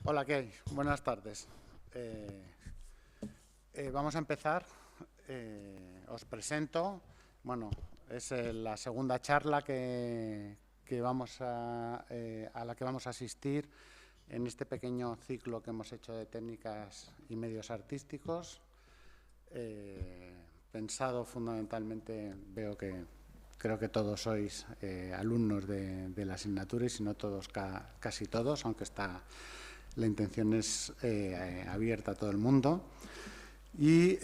Hola, ¿qué hay? Buenas tardes. Vamos a empezar. Os presento. Bueno, es la segunda charla a la que vamos a asistir en este pequeño ciclo que hemos hecho de técnicas y medios artísticos. Pensado fundamentalmente, creo que todos sois alumnos de la asignatura y si no todos, casi todos, aunque la intención es abierta a todo el mundo. Y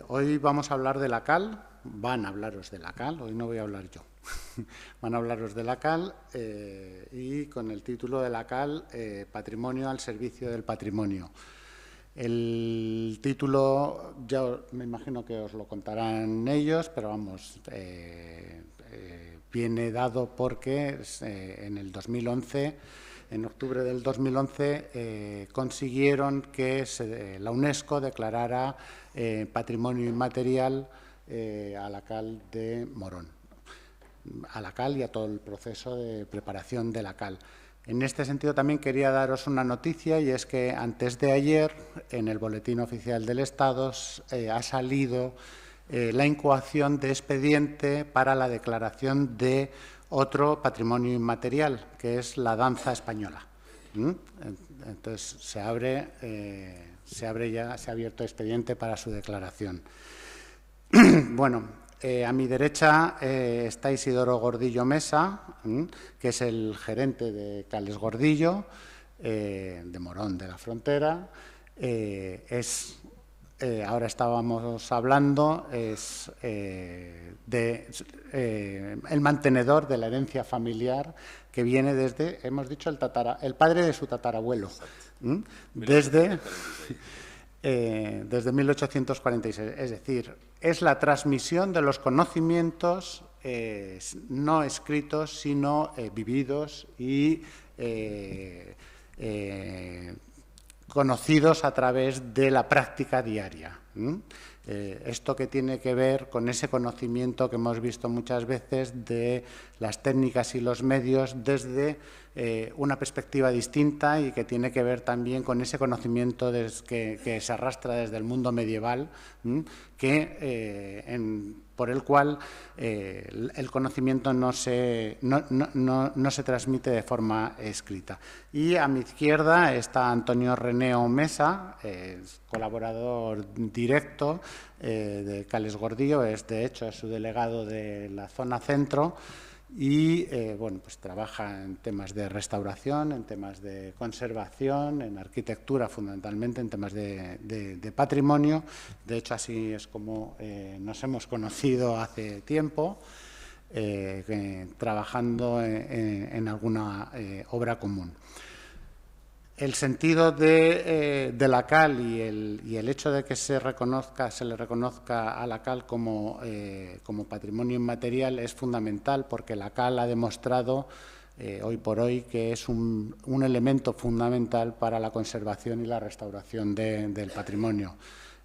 hoy vamos a hablar de la cal, van a hablaros de la cal, hoy no voy a hablar yo, van a hablaros de la cal y con el título de la cal, Patrimonio al servicio del patrimonio. El título ya me imagino que os lo contarán ellos, pero vamos, viene dado porque en el 2011, en octubre del 2011, consiguieron que la UNESCO declarara patrimonio inmaterial a la cal de Morón, a la cal y a todo el proceso de preparación de la cal. En este sentido también quería daros una noticia y es que antes de ayer en el Boletín Oficial del Estado ha salido la incoación de expediente para la declaración de otro patrimonio inmaterial, que es la danza española. Entonces se ha abierto expediente para su declaración. Bueno. A mi derecha está Isidoro Gordillo Mesa, que es el gerente de Cales Gordillo, de Morón de la Frontera. Ahora estábamos hablando, es el mantenedor de la herencia familiar que viene desde, hemos dicho, el padre de su tatarabuelo, desde 1846. Es decir, es la transmisión de los conocimientos no escritos, sino vividos y conocidos a través de la práctica diaria. Esto que tiene que ver con ese conocimiento que hemos visto muchas veces de las técnicas y los medios desde una perspectiva distinta y que tiene que ver también con ese conocimiento que se arrastra desde el mundo medieval, por el cual el conocimiento no se transmite de forma escrita. Y a mi izquierda está Antonio Reneo Mesa, colaborador directo de Cales Gordillo, de hecho es su delegado de la zona centro y bueno, pues trabaja en temas de restauración, en temas de conservación, en arquitectura fundamentalmente, en temas de patrimonio. De hecho, así es como nos hemos conocido hace tiempo, trabajando en alguna obra común. El sentido de la cal y el hecho de que se le reconozca a la cal como patrimonio inmaterial es fundamental porque la cal ha demostrado hoy por hoy que es un elemento fundamental para la conservación y la restauración del patrimonio.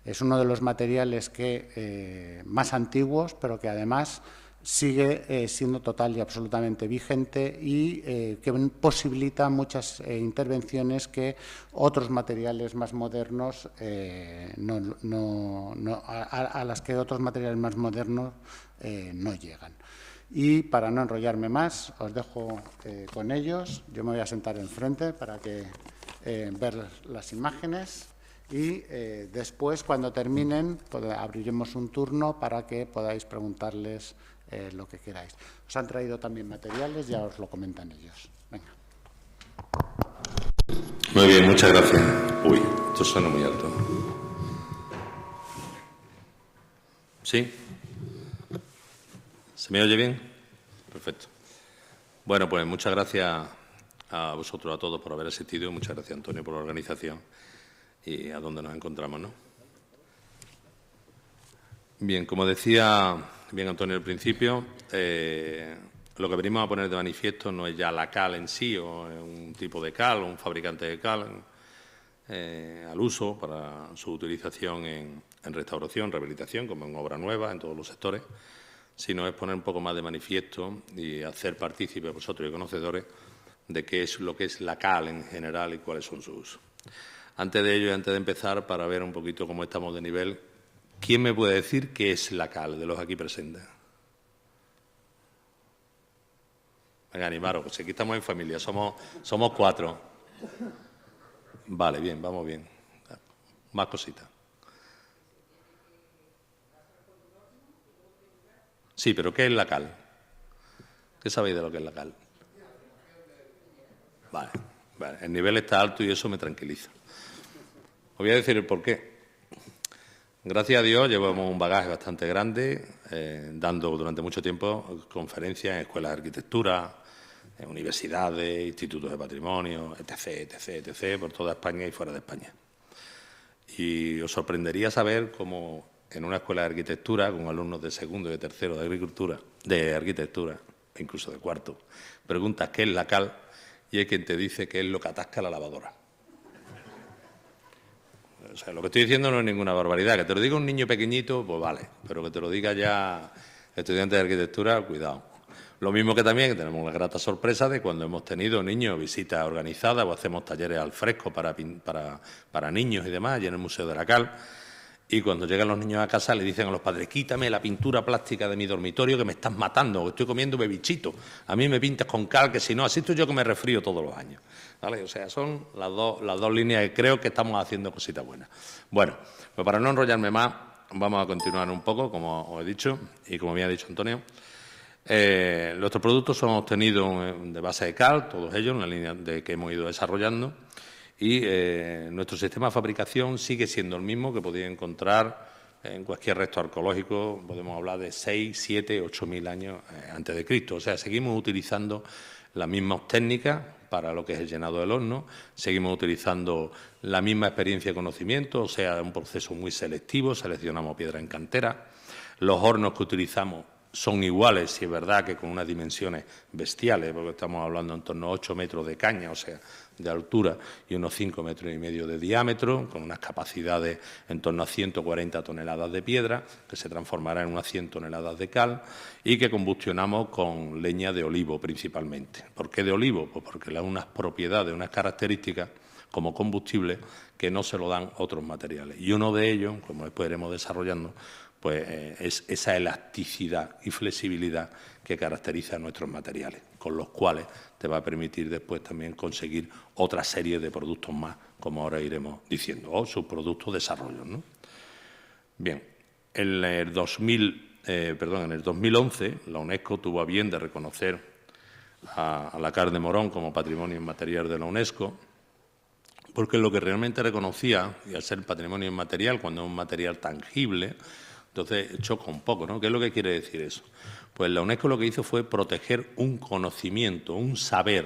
Es uno de los materiales más antiguos, pero que además sigue siendo total y absolutamente vigente y que posibilita muchas intervenciones que otros materiales más modernos a las que otros materiales más modernos no llegan. Y para no enrollarme más, os dejo con ellos. Yo me voy a sentar enfrente para ver las imágenes. Y después, cuando terminen, abriremos un turno para que podáis preguntarles lo que queráis. Os han traído también materiales, ya os lo comentan ellos. Venga. Muy bien, muchas gracias. Uy, esto suena muy alto. ¿Sí? ¿Se me oye bien? Perfecto. Bueno, pues muchas gracias a vosotros, a todos, por haber asistido. Muchas gracias, Antonio, por la organización y a dónde nos encontramos, ¿no? Bien, como decía bien Antonio al principio, lo que venimos a poner de manifiesto no es ya la cal en sí, o un tipo de cal, o un fabricante de cal al uso para su utilización en restauración, rehabilitación, como en obra nueva, en todos los sectores, sino es poner un poco más de manifiesto y hacer partícipes vosotros y conocedores de qué es lo que es la cal en general y cuáles son sus usos. Antes de ello y antes de empezar, para ver un poquito cómo estamos de nivel, ¿quién me puede decir qué es la cal de los aquí presentes? Venga, animaros, pues aquí estamos en familia, somos 4. Vale, bien, vamos bien. Más cositas. Sí, pero ¿qué es la cal? ¿Qué sabéis de lo que es la cal? Vale, el nivel está alto y eso me tranquiliza. Os voy a decir el porqué. Gracias a Dios llevamos un bagaje bastante grande, dando durante mucho tiempo conferencias en escuelas de arquitectura, en universidades, institutos de patrimonio, etc., por toda España y fuera de España. Y os sorprendería saber cómo en una escuela de arquitectura, con alumnos de segundo y de tercero de arquitectura, incluso de cuarto, preguntas qué es la cal y hay quien te dice qué es lo que atasca la lavadora. O sea, lo que estoy diciendo no es ninguna barbaridad. Que te lo diga un niño pequeñito, pues vale, pero que te lo diga ya estudiante de arquitectura, cuidado. Lo mismo que también tenemos la grata sorpresa de cuando hemos tenido niños, visitas organizadas o hacemos talleres al fresco para niños y demás, allí en el Museo de la Cal. Y cuando llegan los niños a casa le dicen a los padres, quítame la pintura plástica de mi dormitorio que me estás matando, que estoy comiendo bebichito. A mí me pintas con cal, que si no, así estoy yo que me resfrío todos los años. ¿Vale? O sea, son las dos líneas que creo que estamos haciendo cositas buenas. Bueno, pues para no enrollarme más, vamos a continuar un poco, como os he dicho, y como me ha dicho Antonio. Nuestros productos son obtenidos de base de cal, todos ellos, en la línea que hemos ido desarrollando. Y nuestro sistema de fabricación sigue siendo el mismo que podéis encontrar en cualquier resto arqueológico. Podemos hablar de 6, 7, 8.000 años antes de Cristo. O sea, seguimos utilizando las mismas técnicas para lo que es el llenado del horno, seguimos utilizando la misma experiencia y conocimiento, o sea, un proceso muy selectivo, seleccionamos piedra en cantera. Los hornos que utilizamos son iguales, si es verdad que con unas dimensiones bestiales, porque estamos hablando en torno a 8 metros de caña, o sea, de altura, y unos 5,5 metros de diámetro, con unas capacidades en torno a 140 toneladas de piedra, que se transformará en unas 100 toneladas de cal, y que combustionamos con leña de olivo principalmente. ¿Por qué de olivo? Pues porque le da unas propiedades, unas características como combustible que no se lo dan otros materiales. Y uno de ellos, como después iremos desarrollando, pues es esa elasticidad y flexibilidad que caracteriza a nuestros materiales, con los cuales te va a permitir después también conseguir otra serie de productos más, como ahora iremos diciendo, o subproductos desarrollos, ¿no? Bien, en el 2011 la UNESCO tuvo a bien de reconocer a la cal de Morón como Patrimonio Inmaterial de la UNESCO, porque lo que realmente reconocía, y al ser patrimonio inmaterial, cuando es un material tangible, entonces choca un poco, ¿no? ¿Qué es lo que quiere decir eso? Pues la UNESCO lo que hizo fue proteger un conocimiento, un saber,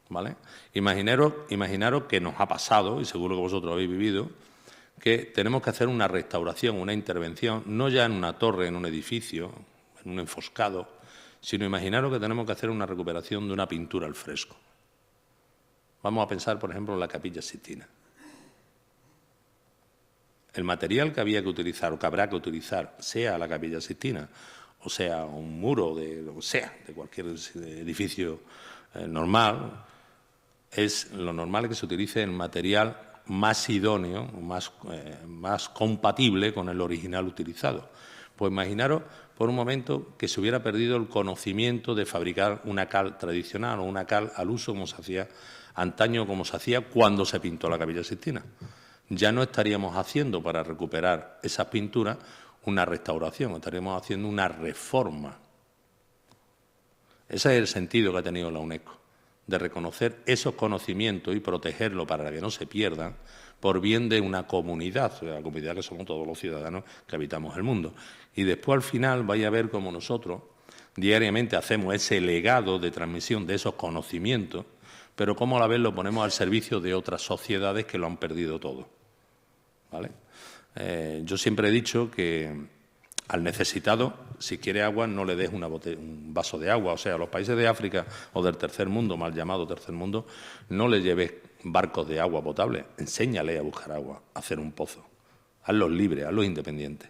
¿vale? Imaginaros que nos ha pasado, y seguro que vosotros lo habéis vivido, que tenemos que hacer una restauración, una intervención, no ya en una torre, en un edificio, en un enfoscado, sino imaginaros que tenemos que hacer una recuperación de una pintura al fresco. Vamos a pensar, por ejemplo, en la Capilla Sixtina. El material que había que utilizar o que habrá que utilizar, sea la Capilla Sixtina o sea un muro de lo que sea, de cualquier edificio normal, es lo normal que se utilice el material más idóneo, más compatible con el original utilizado. Pues imaginaros por un momento que se hubiera perdido el conocimiento de fabricar una cal tradicional o una cal al uso como se hacía antaño, como se hacía cuando se pintó la Capilla Sixtina. Ya no estaríamos haciendo para recuperar esas pinturas una restauración, estaríamos haciendo una reforma. Ese es el sentido que ha tenido la UNESCO, de reconocer esos conocimientos y protegerlos para que no se pierdan por bien de una comunidad, la comunidad que somos todos los ciudadanos que habitamos el mundo. Y después, al final, vais a ver cómo nosotros diariamente hacemos ese legado de transmisión de esos conocimientos, pero cómo a la vez lo ponemos al servicio de otras sociedades que lo han perdido todo, ¿vale? Yo siempre he dicho que al necesitado, si quiere agua, no le des un vaso de agua. O sea, a los países de África o del tercer mundo, mal llamado tercer mundo, no le lleves barcos de agua potable. Enséñale a buscar agua, a hacer un pozo. Hazlos libres, hazlos independientes.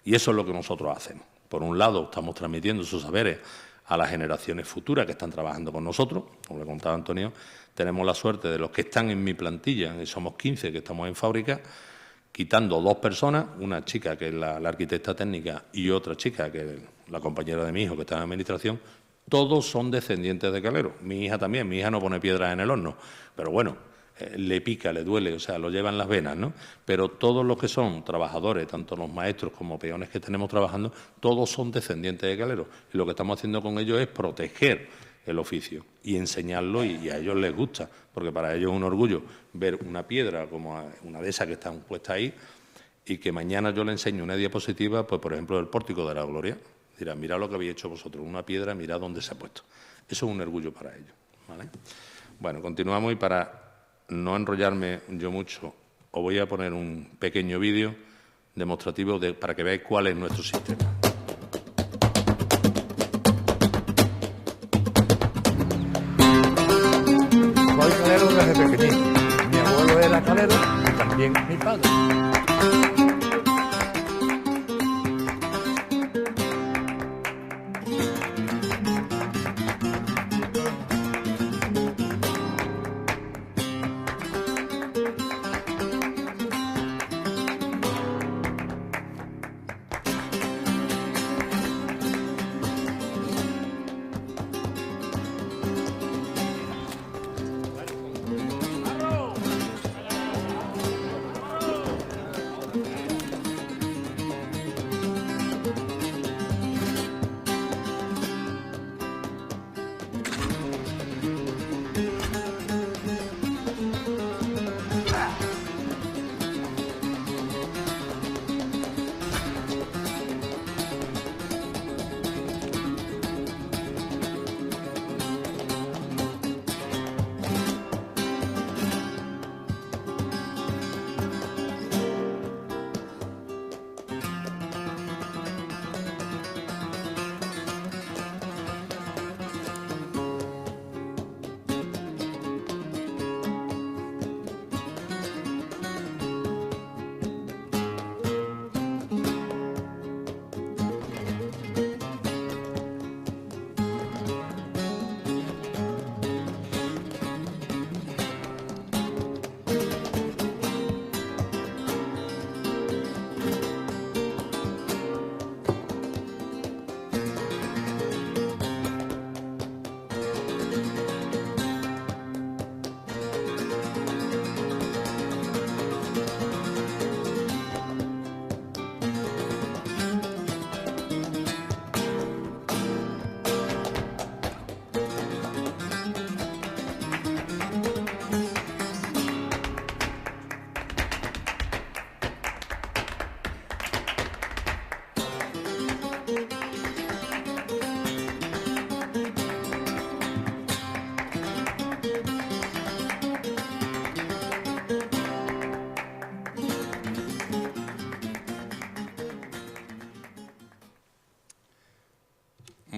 Y eso es lo que nosotros hacemos. Por un lado, estamos transmitiendo esos saberes a las generaciones futuras que están trabajando con nosotros. Como le contaba Antonio, tenemos la suerte de los que están en mi plantilla, y somos 15 que estamos en fábrica, quitando 2 personas, una chica que es la arquitecta técnica y otra chica que es la compañera de mi hijo que está en administración, todos son descendientes de caleros. Mi hija también, mi hija no pone piedras en el horno, pero bueno, le pica, le duele, o sea, lo lleva en las venas, ¿no? Pero todos los que son trabajadores, tanto los maestros como peones que tenemos trabajando, todos son descendientes de caleros. Y lo que estamos haciendo con ellos es proteger el oficio y enseñarlo, y a ellos les gusta, porque para ellos es un orgullo ver una piedra como una de esas que están puestas ahí y que mañana yo le enseño una diapositiva, pues por ejemplo, del Pórtico de la Gloria. Dirán, mirad lo que habéis hecho vosotros, una piedra, mirad dónde se ha puesto. Eso es un orgullo para ellos, ¿vale? Bueno, continuamos, y para no enrollarme yo mucho, os voy a poner un pequeño vídeo demostrativo para que veáis cuál es nuestro sistema. Soy calero desde pequeñito. Mi abuelo era calero y también mi padre.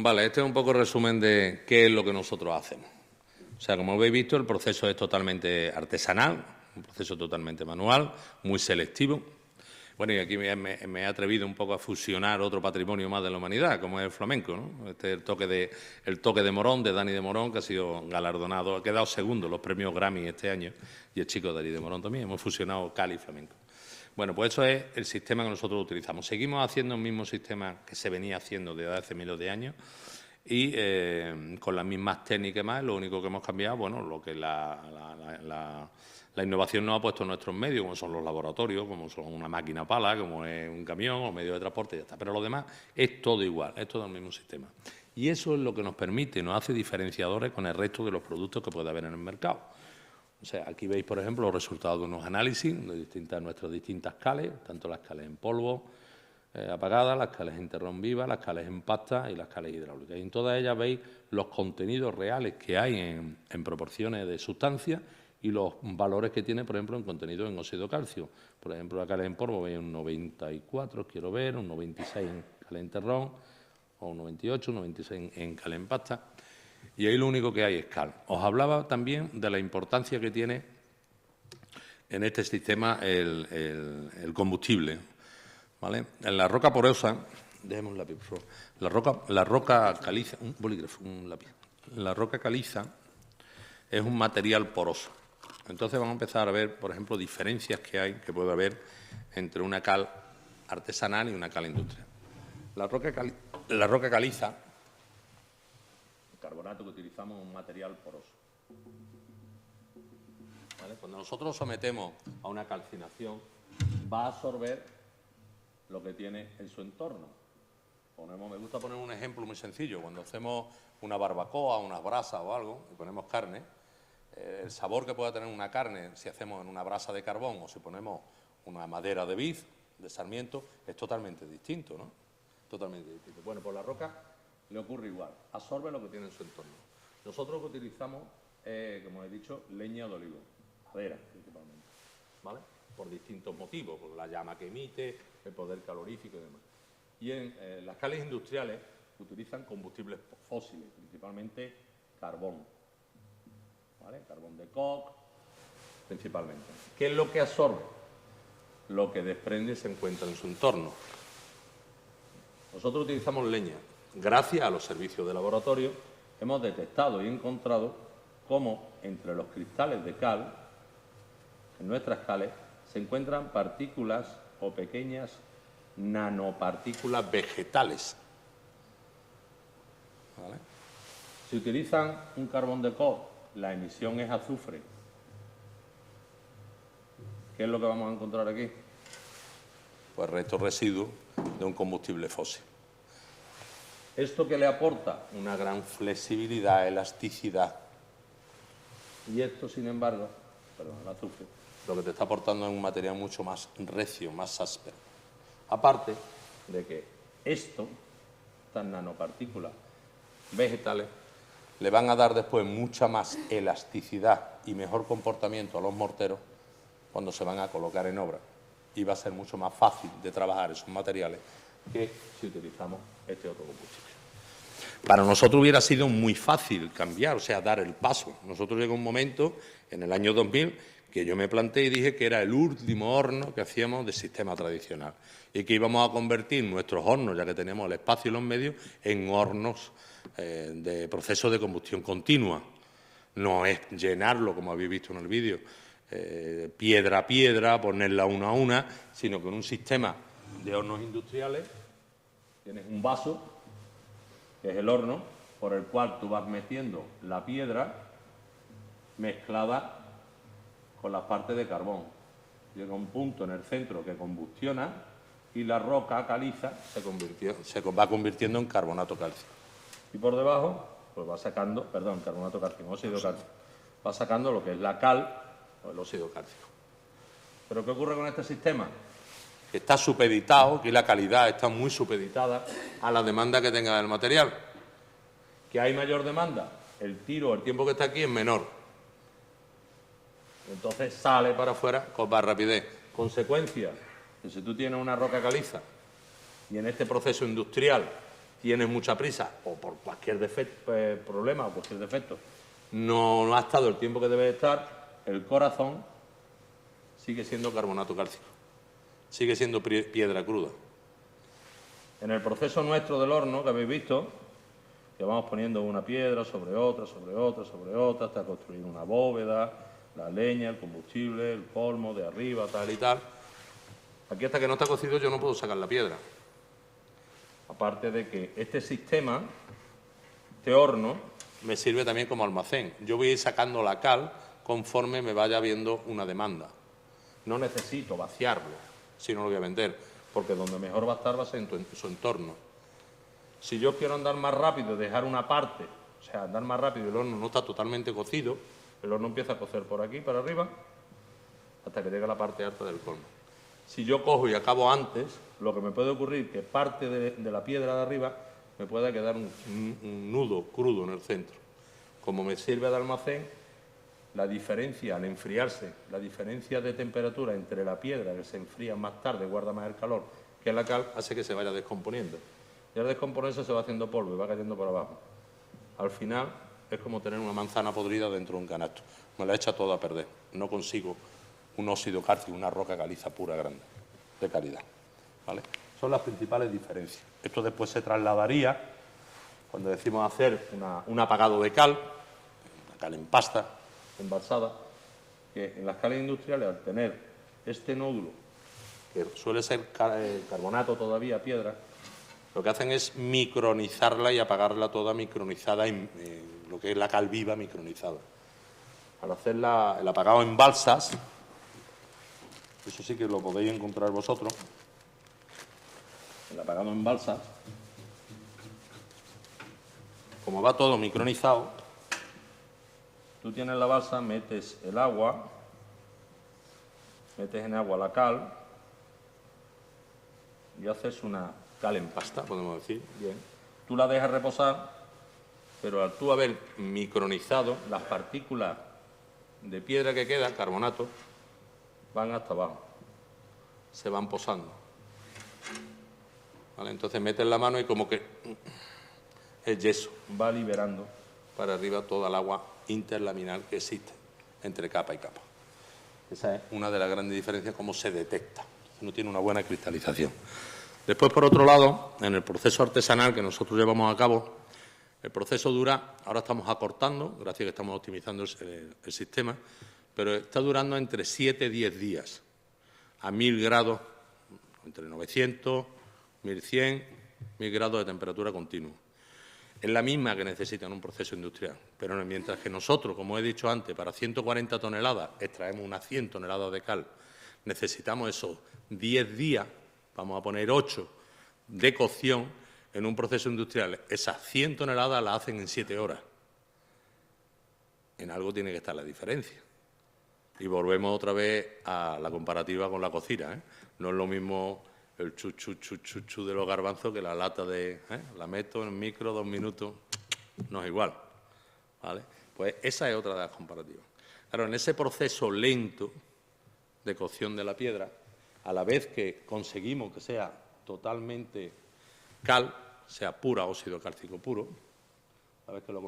Vale, este es un poco el resumen de qué es lo que nosotros hacemos. O sea, como habéis visto, el proceso es totalmente artesanal, un proceso totalmente manual, muy selectivo. Bueno, y aquí me he atrevido un poco a fusionar otro patrimonio más de la humanidad, como es el flamenco, ¿no? Este es el toque de Morón, de Dani de Morón, que ha sido galardonado, ha quedado segundo en los premios Grammy este año, y el chico Dani de Morón también. Hemos fusionado cal y flamenco. Bueno, pues eso es el sistema que nosotros utilizamos. Seguimos haciendo el mismo sistema que se venía haciendo desde hace miles de años y con las mismas técnicas más. Lo único que hemos cambiado, bueno, lo que la innovación nos ha puesto en nuestros medios, como son los laboratorios, como son una máquina pala, como es un camión o medio de transporte, y ya está. Pero lo demás es todo igual, es todo el mismo sistema. Y eso es lo que nos permite, nos hace diferenciadores con el resto de los productos que puede haber en el mercado. O sea, aquí veis, por ejemplo, los resultados de unos análisis de nuestras distintas cales, tanto las cales en polvo apagadas, las cales en terrón viva, las cales en pasta y las cales hidráulicas. Y en todas ellas veis los contenidos reales que hay en proporciones de sustancias y los valores que tiene, por ejemplo, en contenido en óxido de calcio. Por ejemplo, la cales en polvo veis un 94, quiero ver, un 96 en cales en terrón, o un 98, un 96 en cales en pasta. Y ahí lo único que hay es cal. Os hablaba también de la importancia que tiene en este sistema el combustible, ¿vale? En la roca porosa Dejemos un lápiz, por favor. La roca caliza, un bolígrafo, un lápiz. La roca caliza es un material poroso. Entonces vamos a empezar a ver, por ejemplo, diferencias que hay, que puede haber entre una cal artesanal y una cal industrial. La roca caliza, el carbonato que utilizamos es un material poroso. ¿Vale? Cuando nosotros sometemos a una calcinación, va a absorber lo que tiene en su entorno. Me gusta poner un ejemplo muy sencillo. Cuando hacemos una barbacoa, unas brasas o algo, y ponemos carne, el sabor que pueda tener una carne, si hacemos en una brasa de carbón o si ponemos una madera de vid, de sarmiento, es totalmente distinto, ¿no? Totalmente distinto. Bueno, pues la roca le ocurre igual, absorbe lo que tiene en su entorno. Nosotros utilizamos, como he dicho, leña de olivo, madera principalmente, ¿vale? Por distintos motivos, por la llama que emite, el poder calorífico y demás. Y en las cales industriales utilizan combustibles fósiles, principalmente carbón, ¿vale? Carbón de coke, principalmente. ¿Qué es lo que absorbe? Lo que desprende y se encuentra en su entorno. Nosotros utilizamos leña. Gracias a los servicios de laboratorio hemos detectado y encontrado cómo entre los cristales de cal, en nuestras cales, se encuentran partículas o pequeñas nanopartículas vegetales. ¿Vale? Si utilizan un carbón de coke, la emisión es azufre. ¿Qué es lo que vamos a encontrar aquí? Pues restos residuos de un combustible fósil. ¿Esto qué le aporta? Una gran flexibilidad, elasticidad. Y esto, sin embargo, el azufre, lo que te está aportando es un material mucho más recio, más áspero. Aparte de que estas nanopartículas vegetales le van a dar después mucha más elasticidad y mejor comportamiento a los morteros cuando se van a colocar en obra. Y va a ser mucho más fácil de trabajar esos materiales que si utilizamos este otro combustible. Para nosotros hubiera sido muy fácil cambiar, o sea, dar el paso. Nosotros llegó un momento, en el año 2000, que yo me planteé y dije que era el último horno que hacíamos de sistema tradicional y que íbamos a convertir nuestros hornos, ya que tenemos el espacio y los medios, en hornos de proceso de combustión continua. No es llenarlo, como habéis visto en el vídeo, piedra a piedra, ponerla una a una, sino que en un sistema de hornos industriales tienes un vaso, que es el horno, por el cual tú vas metiendo la piedra mezclada con las partes de carbón. Llega un punto en el centro que combustiona y la roca caliza se va convirtiendo en carbonato cálcico. Y por debajo, pues va sacando, carbonato cálcico, óxido cálcico. Va sacando lo que es la cal o el óxido cálcico. ¿Pero qué ocurre con este sistema? Que está supeditado, que la calidad está muy supeditada a la demanda que tenga del material. ¿Que hay mayor demanda? El tiempo que está aquí es menor. Entonces sale para afuera con más rapidez. Consecuencia, que si tú tienes una roca caliza y en este proceso industrial tienes mucha prisa o por cualquier problema o cualquier defecto no ha estado el tiempo que debe estar, el corazón sigue siendo carbonato cálcico, sigue siendo piedra cruda. En el proceso nuestro del horno que habéis visto, que vamos poniendo una piedra sobre otra, sobre otra, sobre otra, hasta construir una bóveda, la leña, el combustible, el polmo de arriba, tal y tal. Aquí hasta que no está cocido yo no puedo sacar la piedra. Aparte de que este sistema, este horno, me sirve también como almacén. Yo voy a ir sacando la cal conforme me vaya viendo una demanda. No necesito vaciarlo, si no lo voy a vender, porque donde mejor va a estar va a ser en su entorno. Si yo quiero andar más rápido, dejar una parte, o sea, andar más rápido y el horno no está totalmente cocido, el horno empieza a cocer por aquí, para arriba, hasta que llega la parte alta del colmo. Si yo cojo y acabo antes, lo que me puede ocurrir es que parte de la piedra de arriba me pueda quedar un nudo crudo en el centro. Como me sirve de almacén, la diferencia al enfriarse, la diferencia de temperatura entre la piedra que se enfría más tarde, guarda más el calor, que la cal, hace que se vaya descomponiendo. Y al descomponerse se va haciendo polvo y va cayendo por abajo. Al final es como tener una manzana podrida dentro de un canasto. Me la echa toda a perder. No consigo un óxido cálcico, una roca caliza pura grande, de calidad. ¿Vale? Son las principales diferencias. Esto después se trasladaría, cuando decimos hacer un apagado de cal, una cal en pasta, embalsada, que en las cales industriales, al tener este nódulo, que suele ser carbonato todavía, piedra, lo que hacen es micronizarla y apagarla toda micronizada en lo que es la cal viva micronizada. Al hacer el apagado en balsas, eso sí que lo podéis encontrar vosotros, el apagado en balsas, como va todo micronizado, tú tienes la balsa, metes el agua, metes en agua la cal y haces una cal en pasta, podemos decir. Bien. Tú la dejas reposar, pero al tú haber micronizado, las partículas de piedra que quedan, carbonato, van hasta abajo, se van posando. ¿Vale? Entonces metes la mano y como que el yeso va liberando para arriba toda el agua interlaminar que existe entre capa y capa. Esa es una de las grandes diferencias, cómo se detecta. No tiene una buena cristalización. Después, por otro lado, en el proceso artesanal que nosotros llevamos a cabo, el proceso dura, ahora estamos acortando, gracias a que estamos optimizando el sistema, pero está durando entre 7 y 10 días, a 1000 grados, entre 900, 1100, 1000 grados de temperatura continua. Es la misma que necesitan un proceso industrial, pero mientras que nosotros, como he dicho antes, para 140 toneladas extraemos unas 100 toneladas de cal, necesitamos esos 10 días, vamos a poner 8, de cocción en un proceso industrial. Esas 100 toneladas las hacen en 7 horas. En algo tiene que estar la diferencia. Y volvemos otra vez a la comparativa con la cocina, ¿eh? No es lo mismo el chu de los garbanzos que la lata de... La meto en el micro 2 minutos, no es igual, ¿vale? Pues esa es otra de las comparativas. Claro, en ese proceso lento de cocción de la piedra, a la vez que conseguimos que sea totalmente cal, sea pura, óxido cálcico puro, a la vez que lo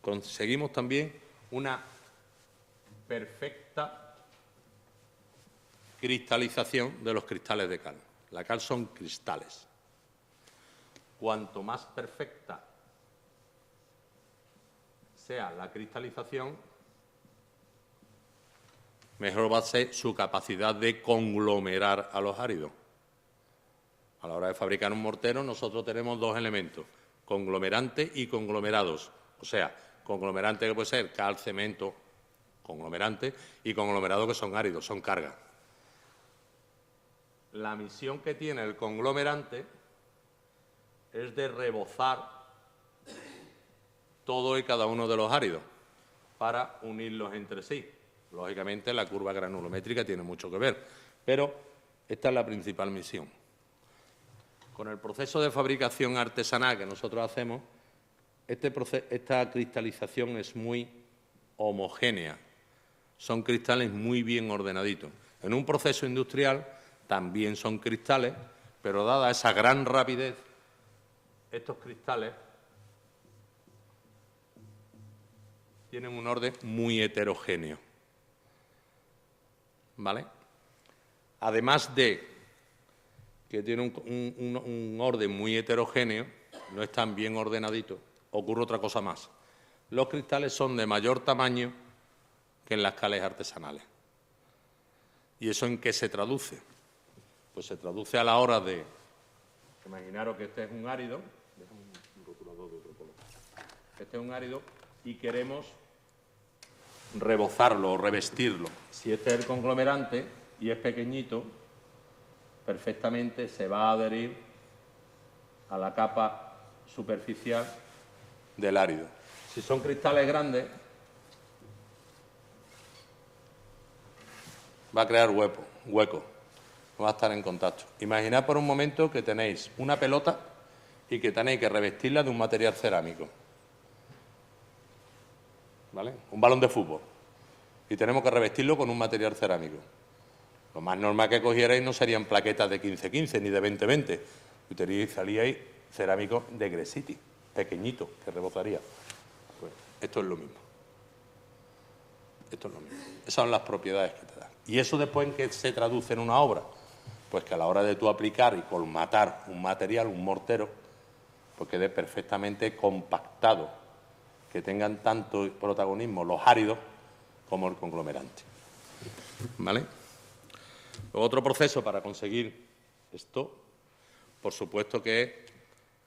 conseguimos también una perfecta cristalización de los cristales de cal. La cal son cristales. Cuanto más perfecta sea la cristalización, mejor va a ser su capacidad de conglomerar a los áridos. A la hora de fabricar un mortero, nosotros tenemos 2 elementos, conglomerante y conglomerados. O sea, conglomerante que puede ser cal, cemento, conglomerante, y conglomerado que son áridos, son cargas. La misión que tiene el conglomerante es de rebozar todo y cada uno de los áridos para unirlos entre sí. Lógicamente, la curva granulométrica tiene mucho que ver, pero esta es la principal misión. Con el proceso de fabricación artesanal que nosotros hacemos, esta cristalización es muy homogénea. Son cristales muy bien ordenaditos. En un proceso industrial también son cristales, pero dada esa gran rapidez, estos cristales tienen un orden muy heterogéneo. ¿Vale? Además de que tiene un orden muy heterogéneo, no están bien ordenaditos, ocurre otra cosa más. Los cristales son de mayor tamaño que en las cales artesanales. ¿Y eso en qué se traduce? Pues se traduce a la hora de... Imaginaros que este es un árido. Déjame un rotulador de otro color. Este es un árido y queremos rebozarlo o revestirlo. Si este es el conglomerante y es pequeñito, perfectamente se va a adherir a la capa superficial del árido. Si son cristales grandes, va a crear hueco, va a estar en contacto. Imaginad por un momento que tenéis una pelota y que tenéis que revestirla de un material cerámico. ¿Vale? Un balón de fútbol. Y tenemos que revestirlo con un material cerámico. Lo más normal que cogierais no serían plaquetas de 15-15 ni de 20-20. Utilizaríais cerámico de Gresiti, pequeñito, que rebozaría. Pues esto es lo mismo. Esto es lo mismo. Esas son las propiedades que te dan. ¿Y eso después en qué se traduce en una obra? pues que a la hora de tú aplicar y colmatar un material, un mortero, pues quede perfectamente compactado, que tengan tanto protagonismo los áridos como el conglomerante. ¿Vale? Otro proceso para conseguir esto, por supuesto que es,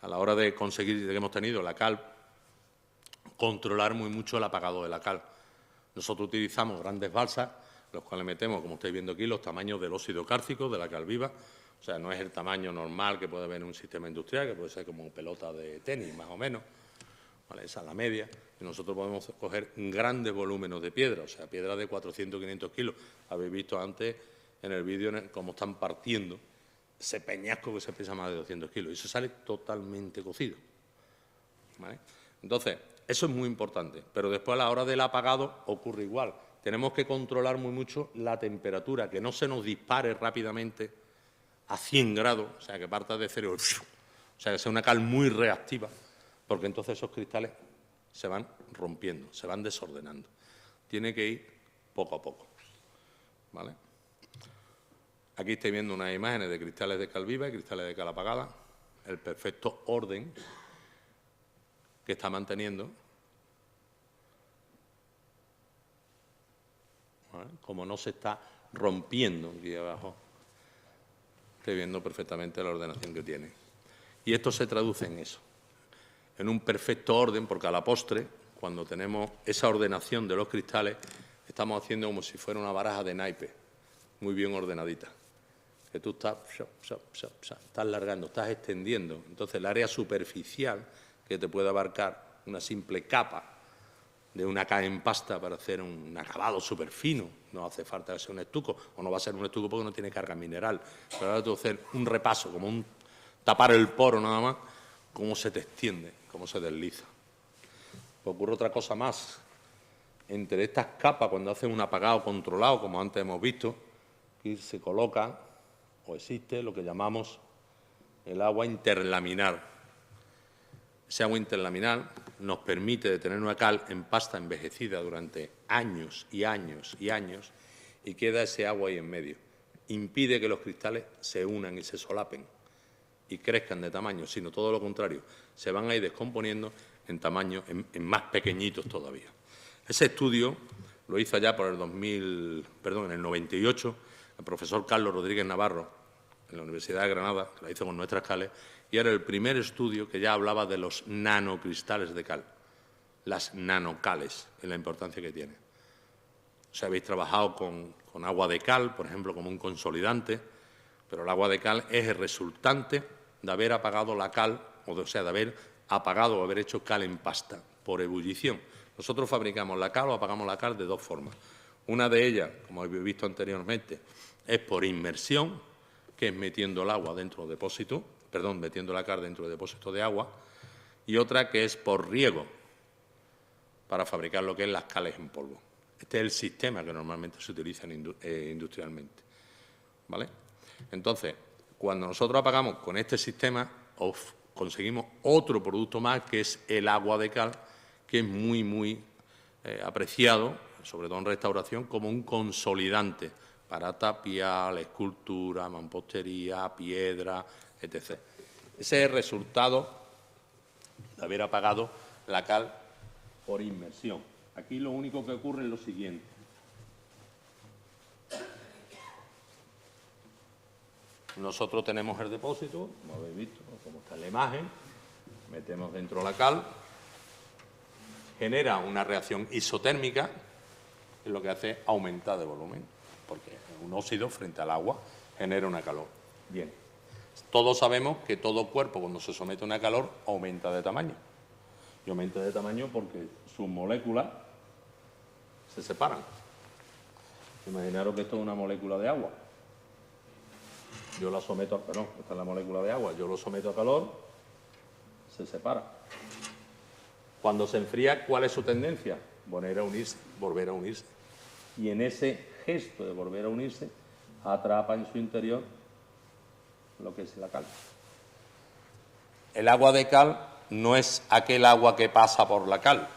a la hora de conseguir que hemos tenido la cal, controlar muy mucho el apagado de la cal. Nosotros utilizamos grandes balsas, los cuales metemos, como estáis viendo aquí, los tamaños del óxido cálcico, de la cal viva. O sea, no es el tamaño normal que puede haber en un sistema industrial, que puede ser como pelota de tenis, más o menos. ¿Vale? Esa es la media. Y nosotros podemos coger grandes volúmenes de piedra, o sea, piedra de 400 500 kilos. Habéis visto antes en el vídeo cómo están partiendo ese peñasco que se pesa más de 200 kilos. Y eso sale totalmente cocido. ¿Vale? Entonces, eso es muy importante. Pero después, a la hora del apagado, ocurre igual. Tenemos que controlar muy mucho la temperatura, que no se nos dispare rápidamente a 100 grados, o sea, que parta de cero, o sea, que sea una cal muy reactiva, porque entonces esos cristales se van rompiendo, se van desordenando. Tiene que ir poco a poco. ¿Vale? Aquí estáis viendo unas imágenes de cristales de cal viva y cristales de cal apagada, el perfecto orden que está manteniendo. ¿Vale? Como no se está rompiendo aquí abajo, estáis viendo perfectamente la ordenación que tiene. Y esto se traduce en eso, en un perfecto orden, porque a la postre, cuando tenemos esa ordenación de los cristales, estamos haciendo como si fuera una baraja de naipes, muy bien ordenadita. Que tú estás largando, estás extendiendo. Entonces, el área superficial que te puede abarcar una simple capa de una cal en pasta para hacer un acabado súper fino, no hace falta que sea un estuco, o no va a ser un estuco porque no tiene carga mineral. Pero ahora tú hacer un repaso, como un tapar el poro nada más, cómo se te extiende, cómo se desliza. Ocurre otra cosa más. Entre estas capas, cuando hacen un apagado controlado, como antes hemos visto, aquí se coloca o existe lo que llamamos el agua interlaminar. Ese agua interlaminar nos permite detener una cal en pasta envejecida durante años y años y años y queda ese agua ahí en medio. Impide que los cristales se unan y se solapen y crezcan de tamaño, sino todo lo contrario, se van a ir descomponiendo en tamaño, en más pequeñitos todavía. Ese estudio lo hizo allá por en el 98, el profesor Carlos Rodríguez Navarro, en la Universidad de Granada, que la hizo con nuestras cales, y era el primer estudio que ya hablaba de los nanocristales de cal, las nanocales, en la importancia que tiene. O sea, habéis trabajado con agua de cal, por ejemplo, como un consolidante, pero el agua de cal es el resultante de haber apagado la cal, o sea, de haber apagado o haber hecho cal en pasta por ebullición. Nosotros fabricamos la cal o apagamos la cal de dos formas. Una de ellas, como habéis visto anteriormente, es por inmersión, que es metiendo el agua dentro del depósito, metiendo la cal dentro del depósito de agua, y otra que es por riego, para fabricar lo que es las cales en polvo. Este es el sistema que normalmente se utiliza industrialmente. ¿Vale? Entonces, cuando nosotros apagamos con este sistema, conseguimos otro producto más, que es el agua de cal, que es muy, muy apreciado, sobre todo en restauración, como un consolidante para tapial, escultura, mampostería, piedra, etc. Ese es el resultado de haber apagado la cal por inmersión. Aquí lo único que ocurre es lo siguiente. Nosotros tenemos el depósito, como habéis visto, como está en la imagen, metemos dentro la cal, genera una reacción isotérmica, que es lo que hace aumentar de volumen, porque un óxido frente al agua genera una calor. Bien, todos sabemos que todo cuerpo, cuando se somete a una calor, aumenta de tamaño. Y aumenta de tamaño porque sus moléculas se separan. Imaginaros que esto es una molécula de agua. Yo la someto a calor, esta es la molécula de agua, yo lo someto a calor, se separa. Cuando se enfría, ¿cuál es su tendencia? Volver a unirse. Y en ese gesto de volver a unirse, atrapa en su interior lo que es la cal. El agua de cal no es aquel agua que pasa por la cal.